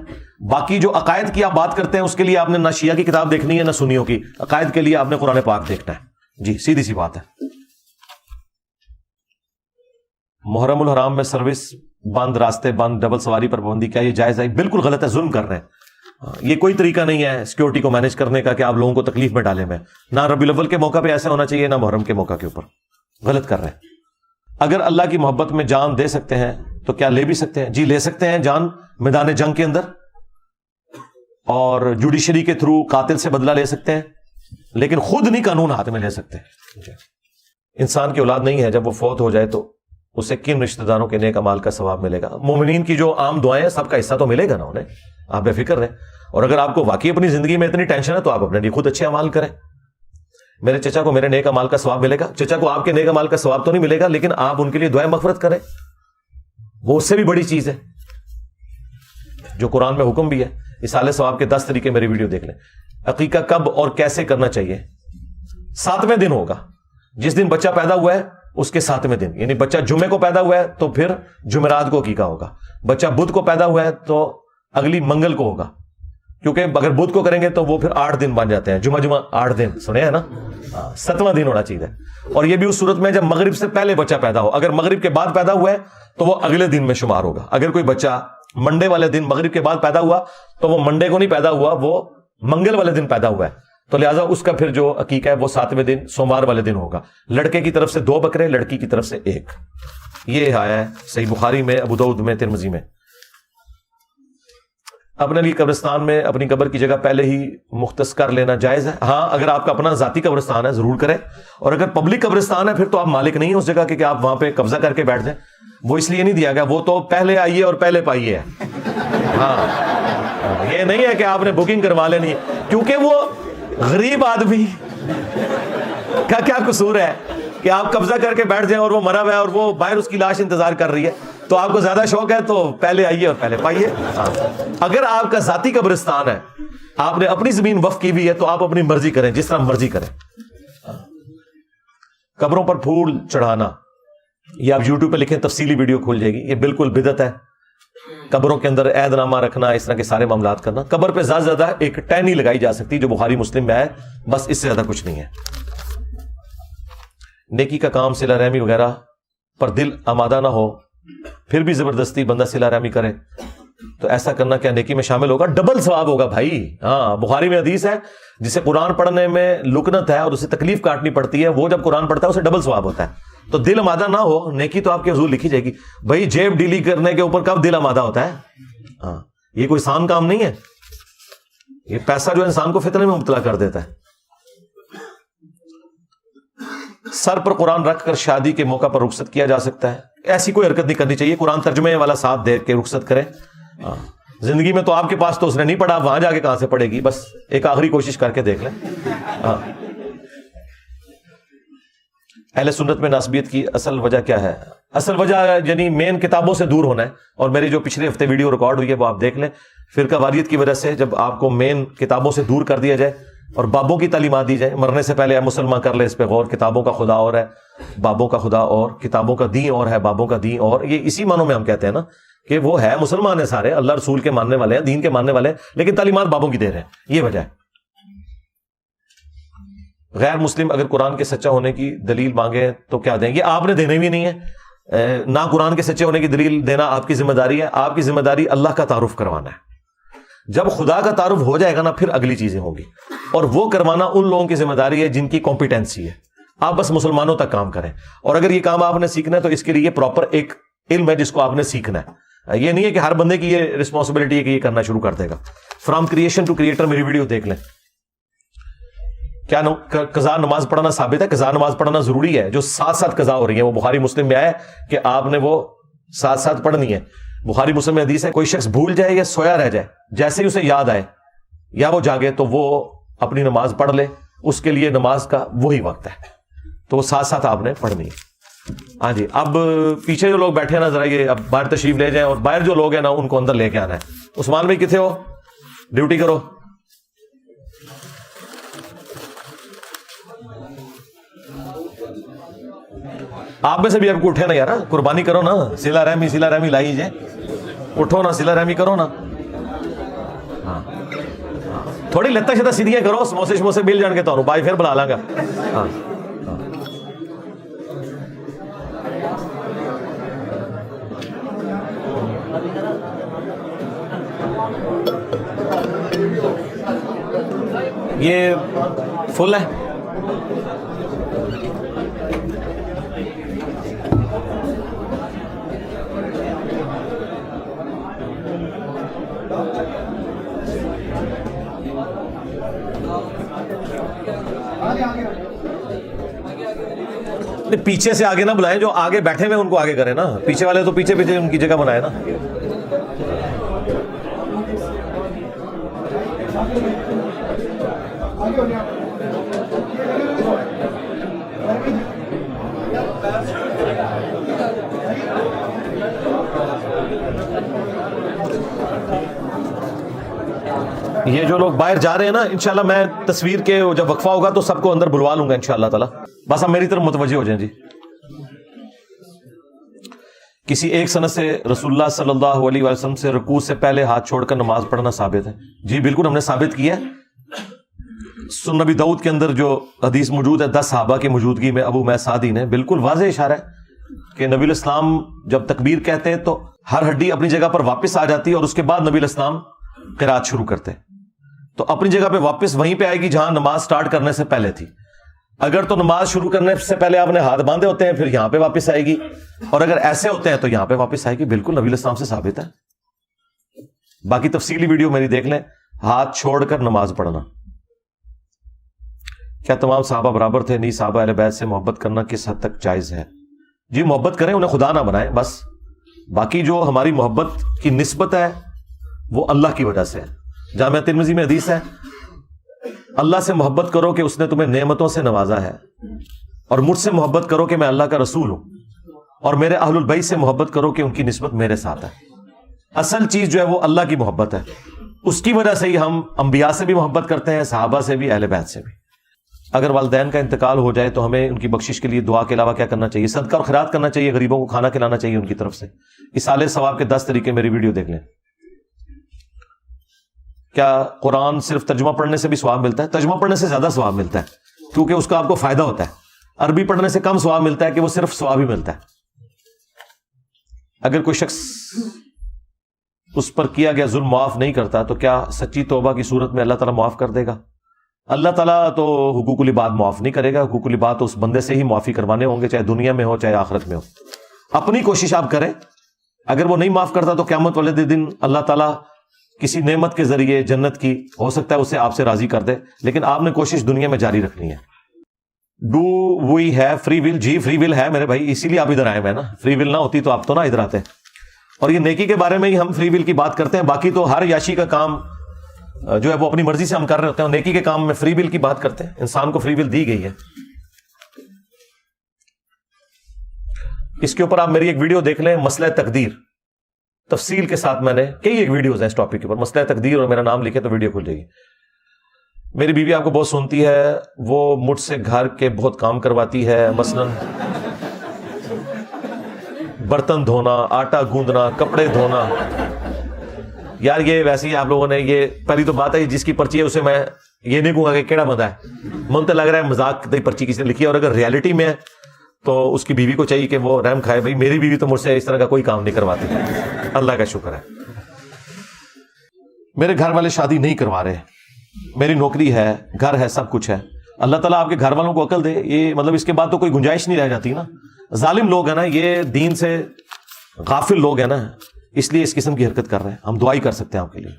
باقی جو عقائد کی آپ بات کرتے ہیں اس کے لیے آپ نے نہ شیعہ کی کتاب دیکھنی ہے نہ سنیوں کی. عقائد کے لیے آپ نے قرآن پاک دیکھنا ہے. جی سیدھی سی بات ہے. محرم الحرام میں سروس بند، راستے بند، ڈبل سواری پر پابندی، کیا یہ جائز ہے؟ بالکل غلط ہے، ظلم کر رہے ہیں. یہ کوئی طریقہ نہیں ہے سیکورٹی کو مینج کرنے کا کہ آپ لوگوں کو تکلیف میں ڈالیں. میں نہ ربیع الاول کے موقع پہ ایسا ہونا چاہیے، نہ محرم کے موقع کے اوپر. غلط کر رہے ہیں. اگر اللہ کی محبت میں جان دے سکتے ہیں تو کیا لے بھی سکتے ہیں؟ جی لے سکتے ہیں جان میدان جنگ کے اندر، اور جوڈیشری کے تھرو قاتل سے بدلہ لے سکتے ہیں، لیکن خود نہیں قانون ہاتھ میں لے سکتے. انسان کی اولاد نہیں ہے، جب وہ فوت ہو جائے تو اسے کن رشتہ داروں کے نیک اعمال کا ثواب ملے گا؟ مومنین کی جو عام دعائیں ہیں سب کا حصہ تو ملے گا نا انہیں. آپ بے فکر رہیں. اور اگر آپ کو واقعی اپنی زندگی میں اتنی ٹینشن ہے تو آپ اپنے لیے خود اچھے اعمال کریں. میرے چچا کو میرے نیک اعمال کا ثواب ملے گا، چچا کو آپ کے نیک اعمال کا ثواب تو نہیں ملے گا، لیکن آپ ان کے لیے دعائیں مغفرت کریں، وہ اس سے بھی بڑی چیز ہے جو قرآن میں حکم بھی ہے. اصالہ ثواب کے 10 طریقے میری ویڈیو دیکھ لیں. عقیقہ کب اور کیسے کرنا چاہیے؟ 7ویں دن ہوگا. جس دن بچہ پیدا ہوا ہے اس کے 7ویں دن، یعنی بچہ جمعے کو پیدا ہوا ہے تو پھر جمعرات کو عقیقہ ہوگا. بچہ بدھ کو پیدا ہوا ہے تو اگلی منگل کو ہوگا، کیونکہ اگر بدھ کو کریں گے تو وہ پھر 8 دن بن جاتے ہیں. جمعہ 8 دن سنے ہیں نا. 7واں دن ہونا چاہیے. اور یہ بھی اس صورت میں جب مغرب سے پہلے بچہ پیدا ہو. اگر مغرب کے بعد پیدا ہوا ہے تو وہ اگلے دن میں شمار ہوگا. اگر کوئی بچہ منڈے والے دن مغرب کے بعد پیدا ہوا تو وہ منڈے کو نہیں پیدا ہوا، وہ منگل والے دن پیدا ہوا ہے، تو لہٰذا اس کا پھر جو عقیقہ ہے وہ 7ویں دن سوموار والے دن ہوگا. لڑکے کی طرف سے 2 بکرے، لڑکی کی طرف سے 1. یہ آیا ہے صحیح بخاری میں، ابو داؤد میں، ترمذی میں. اپنے لیے قبرستان میں اپنی قبر کی جگہ پہلے ہی مختص کر لینا جائز ہے؟ ہاں، اگر آپ کا اپنا ذاتی قبرستان ہے ضرور کریں، اور اگر پبلک قبرستان ہے پھر تو آپ مالک نہیں ہیں اس جگہ کے کہ آپ وہاں پہ قبضہ کر کے بیٹھ جائیں. وہ اس لیے نہیں دیا گیا، وہ تو پہلے آئیے اور پہلے پائیے ہے. ہاں، یہ نہیں ہے کہ آپ نے بکنگ کروا لینی ہے، کیونکہ وہ غریب آدمی کا کیا قصور ہے کہ آپ قبضہ کر کے بیٹھ جائیں اور وہ مرا ہوا ہے اور وہ باہر اس کی لاش انتظار کر رہی ہے. تو آپ کو زیادہ شوق ہے تو پہلے آئیے اور پہلے پائیے. اگر آپ کا ذاتی قبرستان ہے، آپ نے اپنی زمین وقف کی ہوئی ہے، تو آپ اپنی مرضی کریں، جس طرح مرضی کریں. قبروں پر پھول چڑھانا، یہ آپ یوٹیوب پہ لکھیں، تفصیلی ویڈیو کھل جائے گی. یہ بالکل بدعت ہے. قبروں کے اندر عہد نامہ رکھنا، اس طرح کے سارے معاملات کرنا. قبر پہ زیادہ زیادہ ایک ٹہنی لگائی جا سکتی جو بخاری مسلم میں ہے، بس اس سے زیادہ کچھ نہیں ہے. نیکی کا کام صلہ رحمی وغیرہ پر دل آمادہ نہ ہو پھر بھی زبردستی بندہ صلہ رحمی کرے تو ایسا کرنا کیا نیکی میں شامل ہوگا؟ ڈبل ثواب ہوگا بھائی. ہاں، بخاری میں حدیث ہے، جسے قرآن پڑھنے میں لکنت ہے اور اسے تکلیف کاٹنی پڑتی ہے، وہ جب قرآن پڑھتا ہے اسے ڈبل ثواب ہوتا ہے. تو دل آمادہ نہ ہو، نیکی تو آپ کے حضور لکھی جائے گی. بھائی جیب ڈیلی کرنے کے اوپر کب دل آمادہ ہوتا ہے؟ ہاں، یہ کوئی آسان کام نہیں ہے. یہ پیسہ جو انسان کو فتنے میں مبتلا کر دیتا ہے. سر پر قرآن رکھ کر شادی کے موقع پر رخصت کیا جا سکتا ہے؟ ایسی کوئی حرکت نہیں کرنی چاہیے. قرآن ترجمے والا ساتھ دے کے رخصت کریں. زندگی میں تو آپ کے پاس تو اس نے نہیں پڑھا، وہاں جا کے کہاں سے پڑھے گی؟ بس ایک آخری کوشش کر کے دیکھ لیں. اہل سنت میں ناسبیت کی اصل وجہ کیا ہے؟ اصل وجہ یعنی مین کتابوں سے دور ہونا ہے. اور میری جو پچھلے ہفتے ویڈیو ریکارڈ ہوئی ہے وہ آپ دیکھ لیں. فرقہ واریت کی وجہ سے جب آپ کو مین کتابوں سے دور کر دیا جائے اور بابوں کی تعلیمات دی جائے، مرنے سے پہلے مسلمان کر لے اس پہ غور. کتابوں کا خدا اور ہے، بابوں کا خدا اور. کتابوں کا دین اور ہے، بابوں کا دین اور. یہ اسی معنوں میں ہم کہتے ہیں نا کہ وہ ہے مسلمان ہیں سارے، اللہ رسول کے ماننے والے ہیں، دین کے ماننے والے ہیں، لیکن تعلیمات بابوں کی دے رہے ہیں. یہ وجہ ہے. غیر مسلم اگر قرآن کے سچا ہونے کی دلیل مانگے تو کیا دیں؟ یہ آپ نے دینے بھی نہیں ہے. نہ قرآن کے سچے ہونے کی دلیل دینا آپ کی ذمہ داری ہے. آپ کی ذمہ داری اللہ کا تعارف کروانا ہے. جب خدا کا تعارف ہو جائے گا نا پھر اگلی چیزیں ہوں گی، اور وہ کروانا ان لوگوں کی ذمہ داری ہے جن کی کمپیٹنسی ہے. آپ بس مسلمانوں تک کام کریں. اور اگر یہ کام آپ نے سیکھنا ہے تو اس کے لیے یہ پراپر ایک علم ہے جس کو آپ نے سیکھنا ہے. یہ نہیں ہے کہ ہر بندے کی یہ رسپانسبلٹی ہے کہ یہ کرنا شروع کر دے گا. فرام کریشن ٹو کریٹر میری ویڈیو دیکھ لیں. کیا قضا نماز پڑھنا ثابت ہے؟ قضا نماز پڑھنا ضروری ہے. جو ساتھ ساتھ قضا ہو رہی ہے وہ بخاری مسلم میں آیا ہے کہ آپ نے وہ ساتھ ساتھ پڑھنی ہے. بخاری مسلم میں حدیث ہے کوئی شخص بھول جائے یا سویا رہ جائے، جیسے ہی اسے یاد آئے یا وہ جاگے تو وہ اپنی نماز پڑھ لے. اس کے لیے نماز کا وہی وقت ہے، تو وہ ساتھ ساتھ آپ نے پڑھنی ہے. ہاں جی، اب پیچھے جو لوگ بیٹھے ہیں نا ذرا یہ اب باہر تشریف لے جائیں، اور باہر جو لوگ ہیں نا ان کو اندر لے کے آنا ہے. عثمان بھائی کتنے ہو؟ ڈیوٹی کرو. آپ میں سے بھی اب کو اٹھے نا یار، قربانی کرو نا. صلہ رحمی لائی جائے. اٹھو نا, سلا رحمی کرو نا. ہاں تھوڑی لتا شتا سیدھیاں کرو, سموسے شموسے مل جان گے تو بائی پھر بلا لاں گا. ہاں یہ فل ہے. پیچھے سے آگے نہ بلائیں, جو آگے بیٹھے ہوئے ان کو آگے کریں نا, پیچھے والے تو پیچھے پیچھے ان کی جگہ بنائے نا. یہ جو لوگ باہر جا رہے ہیں نا, انشاءاللہ میں تصویر کے جب وقفہ ہوگا تو سب کو اندر بلوا لوں گا انشاءاللہ تعالی. بس آپ میری طرف متوجہ ہو جائیں. جی کسی ایک سند سے رسول اللہ صلی اللہ علیہ وسلم سے رکوع سے پہلے ہاتھ چھوڑ کر نماز پڑھنا ثابت ہے؟ جی بالکل, ہم نے ثابت کیا ہے. سنن نبی داؤد کے اندر جو حدیث موجود ہے 10 صحابہ کی موجودگی میں, ابو میں سعدی نے بالکل واضح اشارہ ہے کہ نبی الاسلام جب تکبیر کہتے ہیں تو ہر ہڈی اپنی جگہ پر واپس آ جاتی ہے, اور اس کے بعد نبی الاسلام قرات شروع کرتے ہیں. تو اپنی جگہ پہ واپس وہیں پہ آئے گی جہاں نماز سٹارٹ کرنے سے پہلے تھی. اگر تو نماز شروع کرنے سے پہلے آپ نے ہاتھ باندھے ہوتے ہیں پھر یہاں پہ واپس آئے گی, اور اگر ایسے ہوتے ہیں تو یہاں پہ واپس آئے گی. بالکل نبی الاسلام سے ثابت ہے. باقی تفصیلی ویڈیو میری دیکھ لیں. ہاتھ چھوڑ کر نماز پڑھنا, کیا تمام صحابہ برابر تھے؟ نہیں, صحابہ اہل بیت سے محبت کرنا کس حد تک جائز ہے؟ جی محبت کریں, انہیں خدا نہ بنائیں بس. باقی جو ہماری محبت کی نسبت ہے وہ اللہ کی وجہ سے ہے. جامعہ ترمذی میں حدیث ہے, اللہ سے محبت کرو کہ اس نے تمہیں نعمتوں سے نوازا ہے, اور مجھ سے محبت کرو کہ میں اللہ کا رسول ہوں, اور میرے اہل البیت سے محبت کرو کہ ان کی نسبت میرے ساتھ ہے. اصل چیز جو ہے وہ اللہ کی محبت ہے. اس کی وجہ سے ہی ہم انبیاء سے بھی محبت کرتے ہیں, صحابہ سے بھی, اہل بیت سے بھی. اگر والدین کا انتقال ہو جائے تو ہمیں ان کی بخشش کے لیے دعا کے علاوہ کیا کرنا چاہیے؟ صدقہ اور خیرات کرنا چاہیے, غریبوں کو کھانا کھلانا چاہیے ان کی طرف سے. ایصال ثواب کے 10 طریقے میری ویڈیو دیکھ لیں. کیا قرآن صرف ترجمہ پڑھنے سے بھی ثواب ملتا ہے؟ ترجمہ پڑھنے سے زیادہ ثواب ملتا ہے, کیونکہ اس کا آپ کو فائدہ ہوتا ہے. عربی پڑھنے سے کم ثواب ملتا ہے کہ وہ صرف ثواب ہی ملتا ہے. اگر کوئی شخص اس پر کیا گیا ظلم معاف نہیں کرتا تو کیا سچی توبہ کی صورت میں اللہ تعالیٰ معاف کر دے گا؟ اللہ تعالیٰ تو حقوق العباد معاف نہیں کرے گا. حقوق العباد تو اس بندے سے ہی معافی کروانے ہوں گے, چاہے دنیا میں ہو چاہے آخرت میں ہو. اپنی کوشش آپ کریں. اگر وہ نہیں معاف کرتا تو قیامت والے دن اللہ تعالیٰ کسی نعمت کے ذریعے جنت کی ہو سکتا ہے اسے آپ سے راضی کر دے, لیکن آپ نے کوشش دنیا میں جاری رکھنی ہے. Do we have free will? جی فری ول ہے میرے بھائی, اسی لیے آپ ادھر آئے ہوئے ہیں نا. فری ول نہ ہوتی تو آپ تو نہ ادھر آتے. اور یہ نیکی کے بارے میں ہی ہم فری ول کی بات کرتے ہیں. باقی تو ہر یاشی کا کام جو ہے وہ اپنی مرضی سے ہم کر رہے ہوتے ہیں. نیکی کے کام میں فری ول کی بات کرتے ہیں. انسان کو فری ول دی گئی ہے. اس کے اوپر آپ میری ایک ویڈیو دیکھ لیں, مسئلہ تقدیر, تفصیل کے ساتھ میں نے کئی ایک ویڈیوز ہیں اس ٹاپک کے اوپر. مسئلہ تقدیر اور میرا نام لکھے تو ویڈیو کھل جائے گی. میری بیوی آپ کو بہت سنتی ہے, وہ مجھ سے گھر کے بہت کام کرواتی ہے, مثلاً برتن دھونا, آٹا گوندنا, کپڑے دھونا. یار یہ ویسے ہی آپ لوگوں نے, یہ پہلی تو بات ہے جس کی پرچی ہے اسے میں یہ نہیں کہوں گا کہ کیڑا بندہ ہے. من تو لگ رہا ہے مذاق دی پرچی کسی نے لکھی ہے, اور اگر ریالٹی میں ہے تو اس کی بیوی کو چاہیے کہ وہ رحم کھائے. بھائی میری بیوی تو مجھ سے اس طرح کا کوئی کام نہیں کرواتی, اللہ کا شکر ہے. میرے گھر والے شادی نہیں کروا رہے, میری نوکری ہے, گھر ہے, سب کچھ ہے. اللہ تعالیٰ آپ کے گھر والوں کو عقل دے. یہ مطلب اس کے بعد تو کوئی گنجائش نہیں رہ جاتی نا. ظالم لوگ ہیں نا, یہ دین سے غافل لوگ ہیں نا, اس لیے اس قسم کی حرکت کر رہے ہیں. ہم دعائی کر سکتے ہیں آپ کے لیے.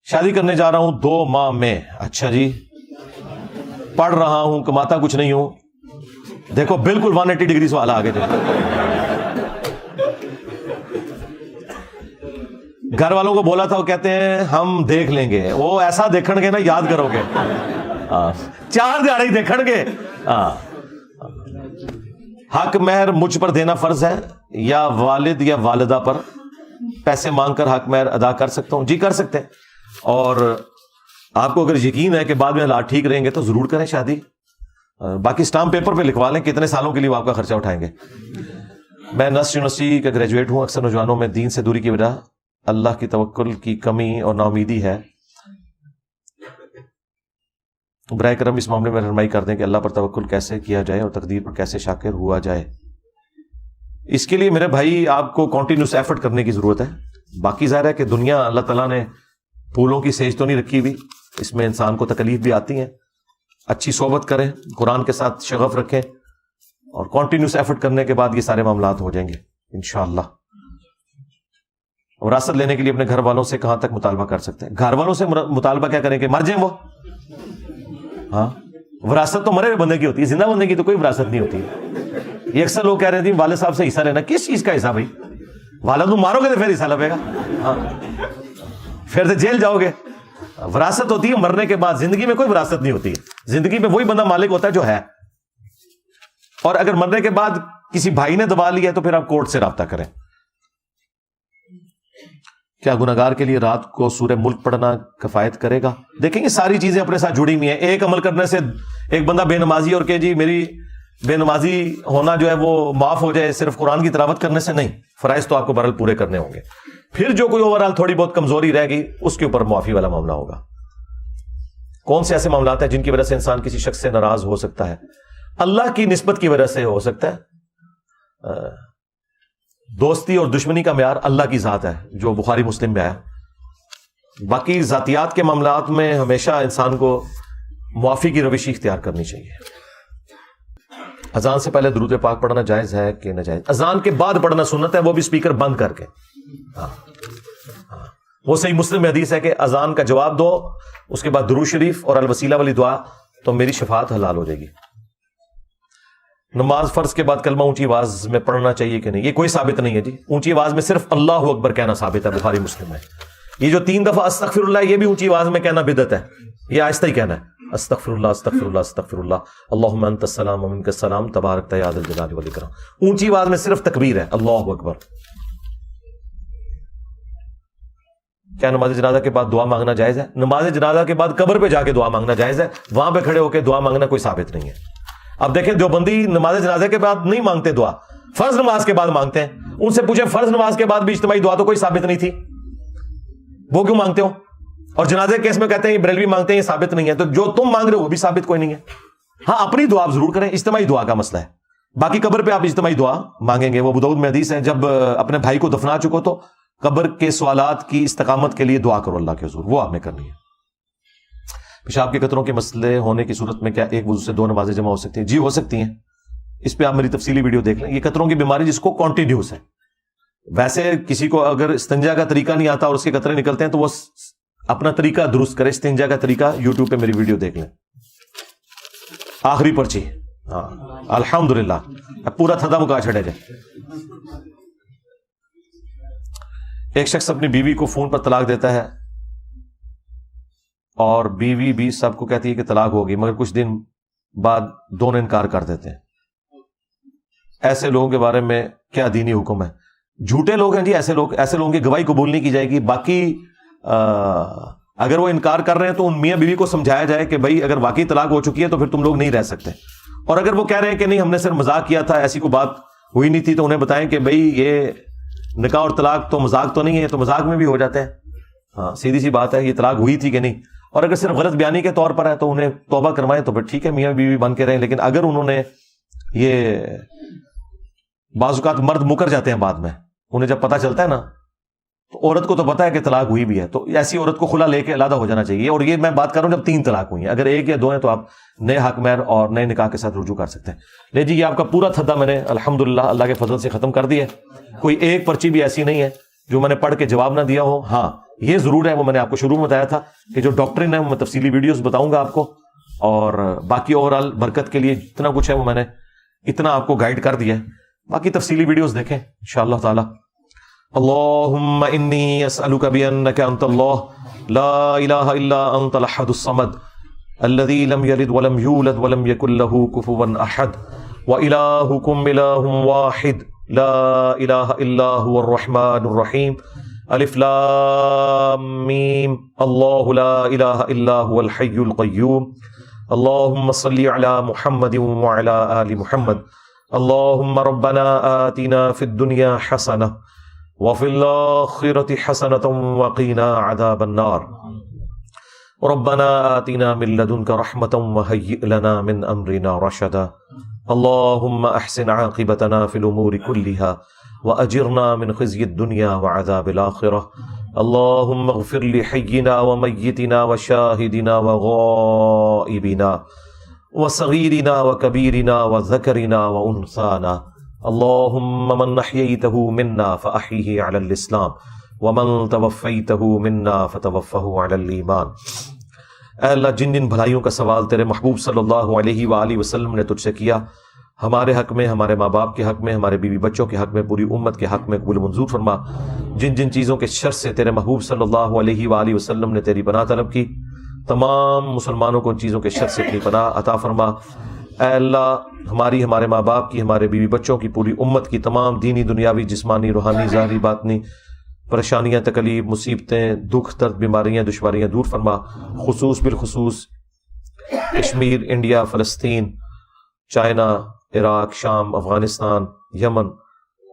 شادی کرنے جا رہا ہوں 2 ماہ میں. اچھا جی, پڑھ رہا ہوں, کماتا کچھ نہیں ہوں. دیکھو بالکل 180 ڈگری سوال آگے جائے. گھر والوں کو بولا تھا, وہ کہتے ہیں ہم دیکھ لیں گے. وہ ایسا دیکھن گے نا, یاد کرو گے, 4 دیہڑے ہی دیکھن گے. حق مہر مجھ پر دینا فرض ہے یا والد یا والدہ پر؟ پیسے مانگ کر حق مہر ادا کر سکتا ہوں؟ جی کر سکتے ہیں. اور آپ کو اگر یقین ہے کہ بعد میں حالات ٹھیک رہیں گے تو ضرور کریں شادی. باقی اسٹامپ پیپر پہ لکھوا لیں کتنے سالوں کے لیے وہ آپ کا خرچہ اٹھائیں گے. میں نسٹ یونیورسٹی کا گریجویٹ ہوں. اکثر نوجوانوں میں دین سے دوری کی وجہ اللہ کی توکل کی کمی اور ناامیدی ہے. براہ کرم اس معاملے میں رہنمائی کر دیں کہ اللہ پر توکل کیسے کیا جائے اور تقدیر پر کیسے شاکر ہوا جائے. اس کے لیے میرے بھائی آپ کو کنٹینیوس ایفرٹ کرنے کی ضرورت ہے. باقی ظاہر ہے کہ دنیا اللہ تعالیٰ نے پھولوں کی سیج تو نہیں رکھی ہوئی, اس میں انسان کو تکلیف بھی آتی ہیں. اچھی صحبت کریں, قرآن کے ساتھ شغف رکھیں, اور کنٹینیوس ایفرٹ کرنے کے بعد یہ سارے معاملات ہو جائیں گے انشاءاللہ. وراثت لینے کے لیے اپنے گھر والوں سے کہاں تک مطالبہ کر سکتے ہیں؟ گھر والوں سے مطالبہ کیا کریں کہ مر جائیں وہ؟ ہاں, وراثت تو مرے ہوئے بندے کی ہوتی ہے, زندہ بندے کی تو کوئی وراثت نہیں ہوتی. یہ اکثر لوگ کہہ رہے تھے والد صاحب سے حصہ لینا. کس چیز کا حصہ بھائی؟ والد تم مارو گے تو پھر حصہ لگے گا. ہاں, پھر تو جیل جاؤ گے. وراثت ہوتی ہے مرنے کے بعد, زندگی میں کوئی وراثت نہیں ہوتی ہے. زندگی میں وہی بندہ مالک ہوتا ہے جو ہے, اور اگر مرنے کے بعد کسی بھائی نے دبا لیا تو پھر آپ کورٹ سے رابطہ کریں. کیا گناہگار کے لیے رات کو سورہ ملک پڑھنا کفایت کرے گا؟ دیکھیں یہ ساری چیزیں اپنے ساتھ جڑی ہوئی ہیں. ایک عمل کرنے سے ایک بندہ بے نمازی اور کہ جی میری بے نمازی ہونا جو ہے وہ معاف ہو جائے صرف قرآن کی تلاوت کرنے سے نہیں. فرائض تو آپ کو بہرحال پورے کرنے ہوں گے. پھر جو کوئی اوورال تھوڑی بہت کمزوری رہ گئی اس کے اوپر معافی والا معاملہ ہوگا. کون سے ایسے معاملات ہیں جن کی وجہ سے انسان کسی شخص سے ناراض ہو سکتا ہے؟ اللہ کی نسبت کی وجہ سے ہو سکتا ہے. دوستی اور دشمنی کا معیار اللہ کی ذات ہے جو بخاری مسلم میں آیا. باقی ذاتیات کے معاملات میں ہمیشہ انسان کو معافی کی روش اختیار کرنی چاہیے. اذان سے پہلے درود پاک پڑھنا جائز ہے کہ ناجائز؟ اذان کے بعد پڑھنا سنت ہے, وہ بھی اسپیکر بند کر کے. وہ صحیح مسلم میں حدیث ہے کہ اذان کا جواب دو, اس کے بعد درود شریف اور الوسیلہ والی دعا, تو میری شفاعت حلال ہو جائے گی. نماز فرض کے بعد کلمہ اونچی آواز میں پڑھنا چاہیے کہ نہیں؟ یہ کوئی ثابت نہیں ہے جی. اونچی آواز میں صرف اللہ اکبر کہنا ثابت ہے, بخاری مسلم میں. یہ جو 3 دفعہ استغفر اللہ, یہ بھی اونچی آواز میں کہنا بدعت ہے. یہ آہستہ ہی کہنا ہے, استغفر اللہ استغفر اللہ استغفر اللہ, اللہم انت السلام و منک السلام تبارک یا ذا الجلال والاکرام. اونچی آواز میں صرف تکبیر ہے, اللہ اکبر. کیا نماز جنازہ کے بعد دعا مانگنا جائز ہے؟ نماز جنازہ کے بعد قبر پہ جا کے دعا مانگنا جائز ہے, وہاں پہ کھڑے ہو کے دعا مانگنا کوئی ثابت نہیں ہے. اب دیکھیں دیوبندی نماز جنازے کے بعد نہیں مانگتے دعا, فرض نماز کے بعد مانگتے ہیں. ان سے پوچھیں فرض نماز کے بعد بھی اجتماعی دعا تو کوئی ثابت نہیں تھی, وہ کیوں مانگتے ہو؟ اور جنازے کیس میں کہتے ہیں یہ بریلوی مانگتے ہیں, یہ ثابت نہیں ہے. تو جو تم مانگ رہے ہو وہ بھی ثابت کوئی نہیں ہے. ہاں اپنی دعا آپ ضرور کریں, اجتماعی دعا کا مسئلہ ہے. باقی قبر پہ آپ اجتماعی دعا مانگیں گے, وہ ابو داؤد میں حدیث ہے جب اپنے بھائی کو دفنا چکو تو قبر کے سوالات کی استقامت کے لیے دعا کرو اللہ کے حضور, وہ آپ نے کرنی ہے. پیشاب کے قطروں کے مسئلے ہونے کی صورت میں کیا ایک وضو سے 2 نمازیں جمع ہو سکتی ہیں؟ جی ہو سکتی ہیں. اس پہ آپ میری تفصیلی ویڈیو دیکھ لیں. یہ قطروں کی بیماری جس کو کنٹینیوس ہے, ویسے کسی کو اگر استنجا کا طریقہ نہیں آتا اور اس کے قطرے نکلتے ہیں تو وہ اپنا طریقہ درست کرے. استنجا کا طریقہ یوٹیوب پہ میری ویڈیو دیکھ لیں. آخری پرچی, ہاں الحمدللہ, پورا تھدا مکا چھڑے جائے. ایک شخص اپنی بیوی کو فون پر طلاق دیتا ہے اور بیوی بھی سب کو کہتی ہے کہ طلاق ہوگی, مگر کچھ دن بعد دونوں انکار کر دیتے ہیں. ایسے لوگوں کے بارے میں کیا دینی حکم ہے؟ جھوٹے لوگ ہیں جی ایسے لوگوں کی گواہی قبول نہیں کی جائے گی. باقی اگر وہ انکار کر رہے ہیں تو ان میاں بیوی کو سمجھایا جائے کہ بھائی اگر واقعی طلاق ہو چکی ہے تو پھر تم لوگ نہیں رہ سکتے. اور اگر وہ کہہ رہے ہیں کہ نہیں ہم نے صرف مذاق کیا تھا, ایسی کوئی بات ہوئی نہیں تھی, تو انہیں بتائیں کہ بھائی یہ نکاح اور طلاق تو مذاق تو نہیں ہے, تو مذاق میں بھی ہو جاتے ہیں. ہاں سیدھی سی بات ہے, یہ طلاق ہوئی تھی کہ نہیں. اور اگر صرف غلط بیانی کے طور پر ہے تو انہیں توبہ کروائیں تو پھر ٹھیک ہے, میاں بیوی بن کے رہیں. لیکن اگر انہوں نے یہ بعض اوقات مرد مکر جاتے ہیں بعد میں, انہیں جب پتہ چلتا ہے نا, تو عورت کو تو پتا ہے کہ طلاق ہوئی بھی ہے, تو ایسی عورت کو خلا لے کے علیحدہ ہو جانا چاہیے. اور یہ میں بات کر رہا ہوں جب 3 طلاق ہوئی ہیں. اگر 1 یا 2 ہیں تو آپ نئے حق مہر اور نئے نکاح کے ساتھ رجوع کر سکتے ہیں. لے جی, یہ آپ کا پورا تھدا میں نے الحمدللہ اللہ کے فضل سے ختم کر دیا. کوئی ایک پرچی بھی ایسی نہیں ہے جو میں نے پڑھ کے جواب نہ دیا ہو. ہاں یہ ضرور ہے, وہ میں نے آپ کو شروع میں بتایا تھا کہ جو ڈاکٹرن ہے وہ میں تفصیلی ویڈیوز بتاؤں گا آپ کو, اور باقی اوورال برکت کے لیے جتنا کچھ ہے وہ میں نے اتنا آپ کو گائیڈ کر دیا ہے. باقی تفصیلی ویڈیوز دیکھیں انشاءاللہ تعالی. اللہم انی اسألک بانک انت اللہ لا الہ الا انت الاحد الصمد الذی لم یلد ولم یولد ولم یکن له کفوا احد وإلہکم الہ واحد لا الہ الا هو الرحمن الرحیم الف لام میم اللہ لا الہ الا هو الحی القیوم اللهم صل على محمد وعلى آل محمد. اللهم ربنا آتنا في الدنيا حسنة وفي الآخرة حسنة وقنا عذاب النار. ربنا آتنا من لدنك رحمة وهيئ لنا من أمرنا رشدا. اللهم أحسن عاقبتنا في الأمور كلها وأجرنا من خزي الدنيا وعذاب الآخرة. اللهم اغفر لحينا وميتنا وشاهدنا وغائبنا وصغيرنا وكبيرنا وذكرنا وأنثانا. اللهم من أحييته منا فأحيه على الإسلام ومن توفيته منا فتوفه على الإيمان. اے اللہ، جن جن بھلائیوں کا سوال تیرے محبوب صلی اللہ علیہ وآلہ وسلم نے تجھ سے کیا، ہمارے حق میں، ہمارے ماں باپ کے حق میں، ہمارے بیوی بچوں کے حق میں، پوری امت کے حق میں قبول منظور فرما. جن جن چیزوں کے شر سے تیرے محبوب صلی اللہ علیہ وآلہ وسلم نے تیری پناہ طلب کی، تمام مسلمانوں کو ان چیزوں کے شر سے اپنی پناہ عطا فرما. اے اللہ، ہماری، ہمارے ماں باپ کی، ہمارے بیوی بچوں کی، پوری امت کی تمام دینی، دنیاوی، جسمانی، روحانی، ظاہری، باطنی پریشانیاں، تکلیف، مصیبتیں، دکھ، درد، بیماریاں، دشواریاں دور فرما. بالخصوص کشمیر، انڈیا، فلسطین، چائنا، عراق، شام، افغانستان، یمن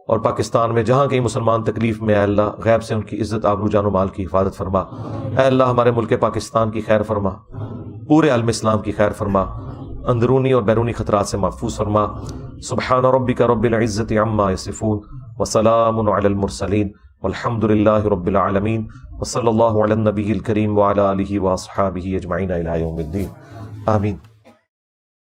اور پاکستان میں جہاں کہیں مسلمان تکلیف میں، اے اللہ غیب سے ان کی عزت، آبرو، جان و مال کی حفاظت فرما. اے اللہ، ہمارے ملک پاکستان کی خیر فرما، پورے عالم اسلام کی خیر فرما، اندرونی اور بیرونی خطرات سے محفوظ فرما. سبحان ربک رب العزت عما یصفون وسلام علی المرسلین والحمد للہ رب العالمین وصلی اللہ علی النبی الکریم وعلی آلہ واصحابہ اجمعین الی یوم الدین. آمین.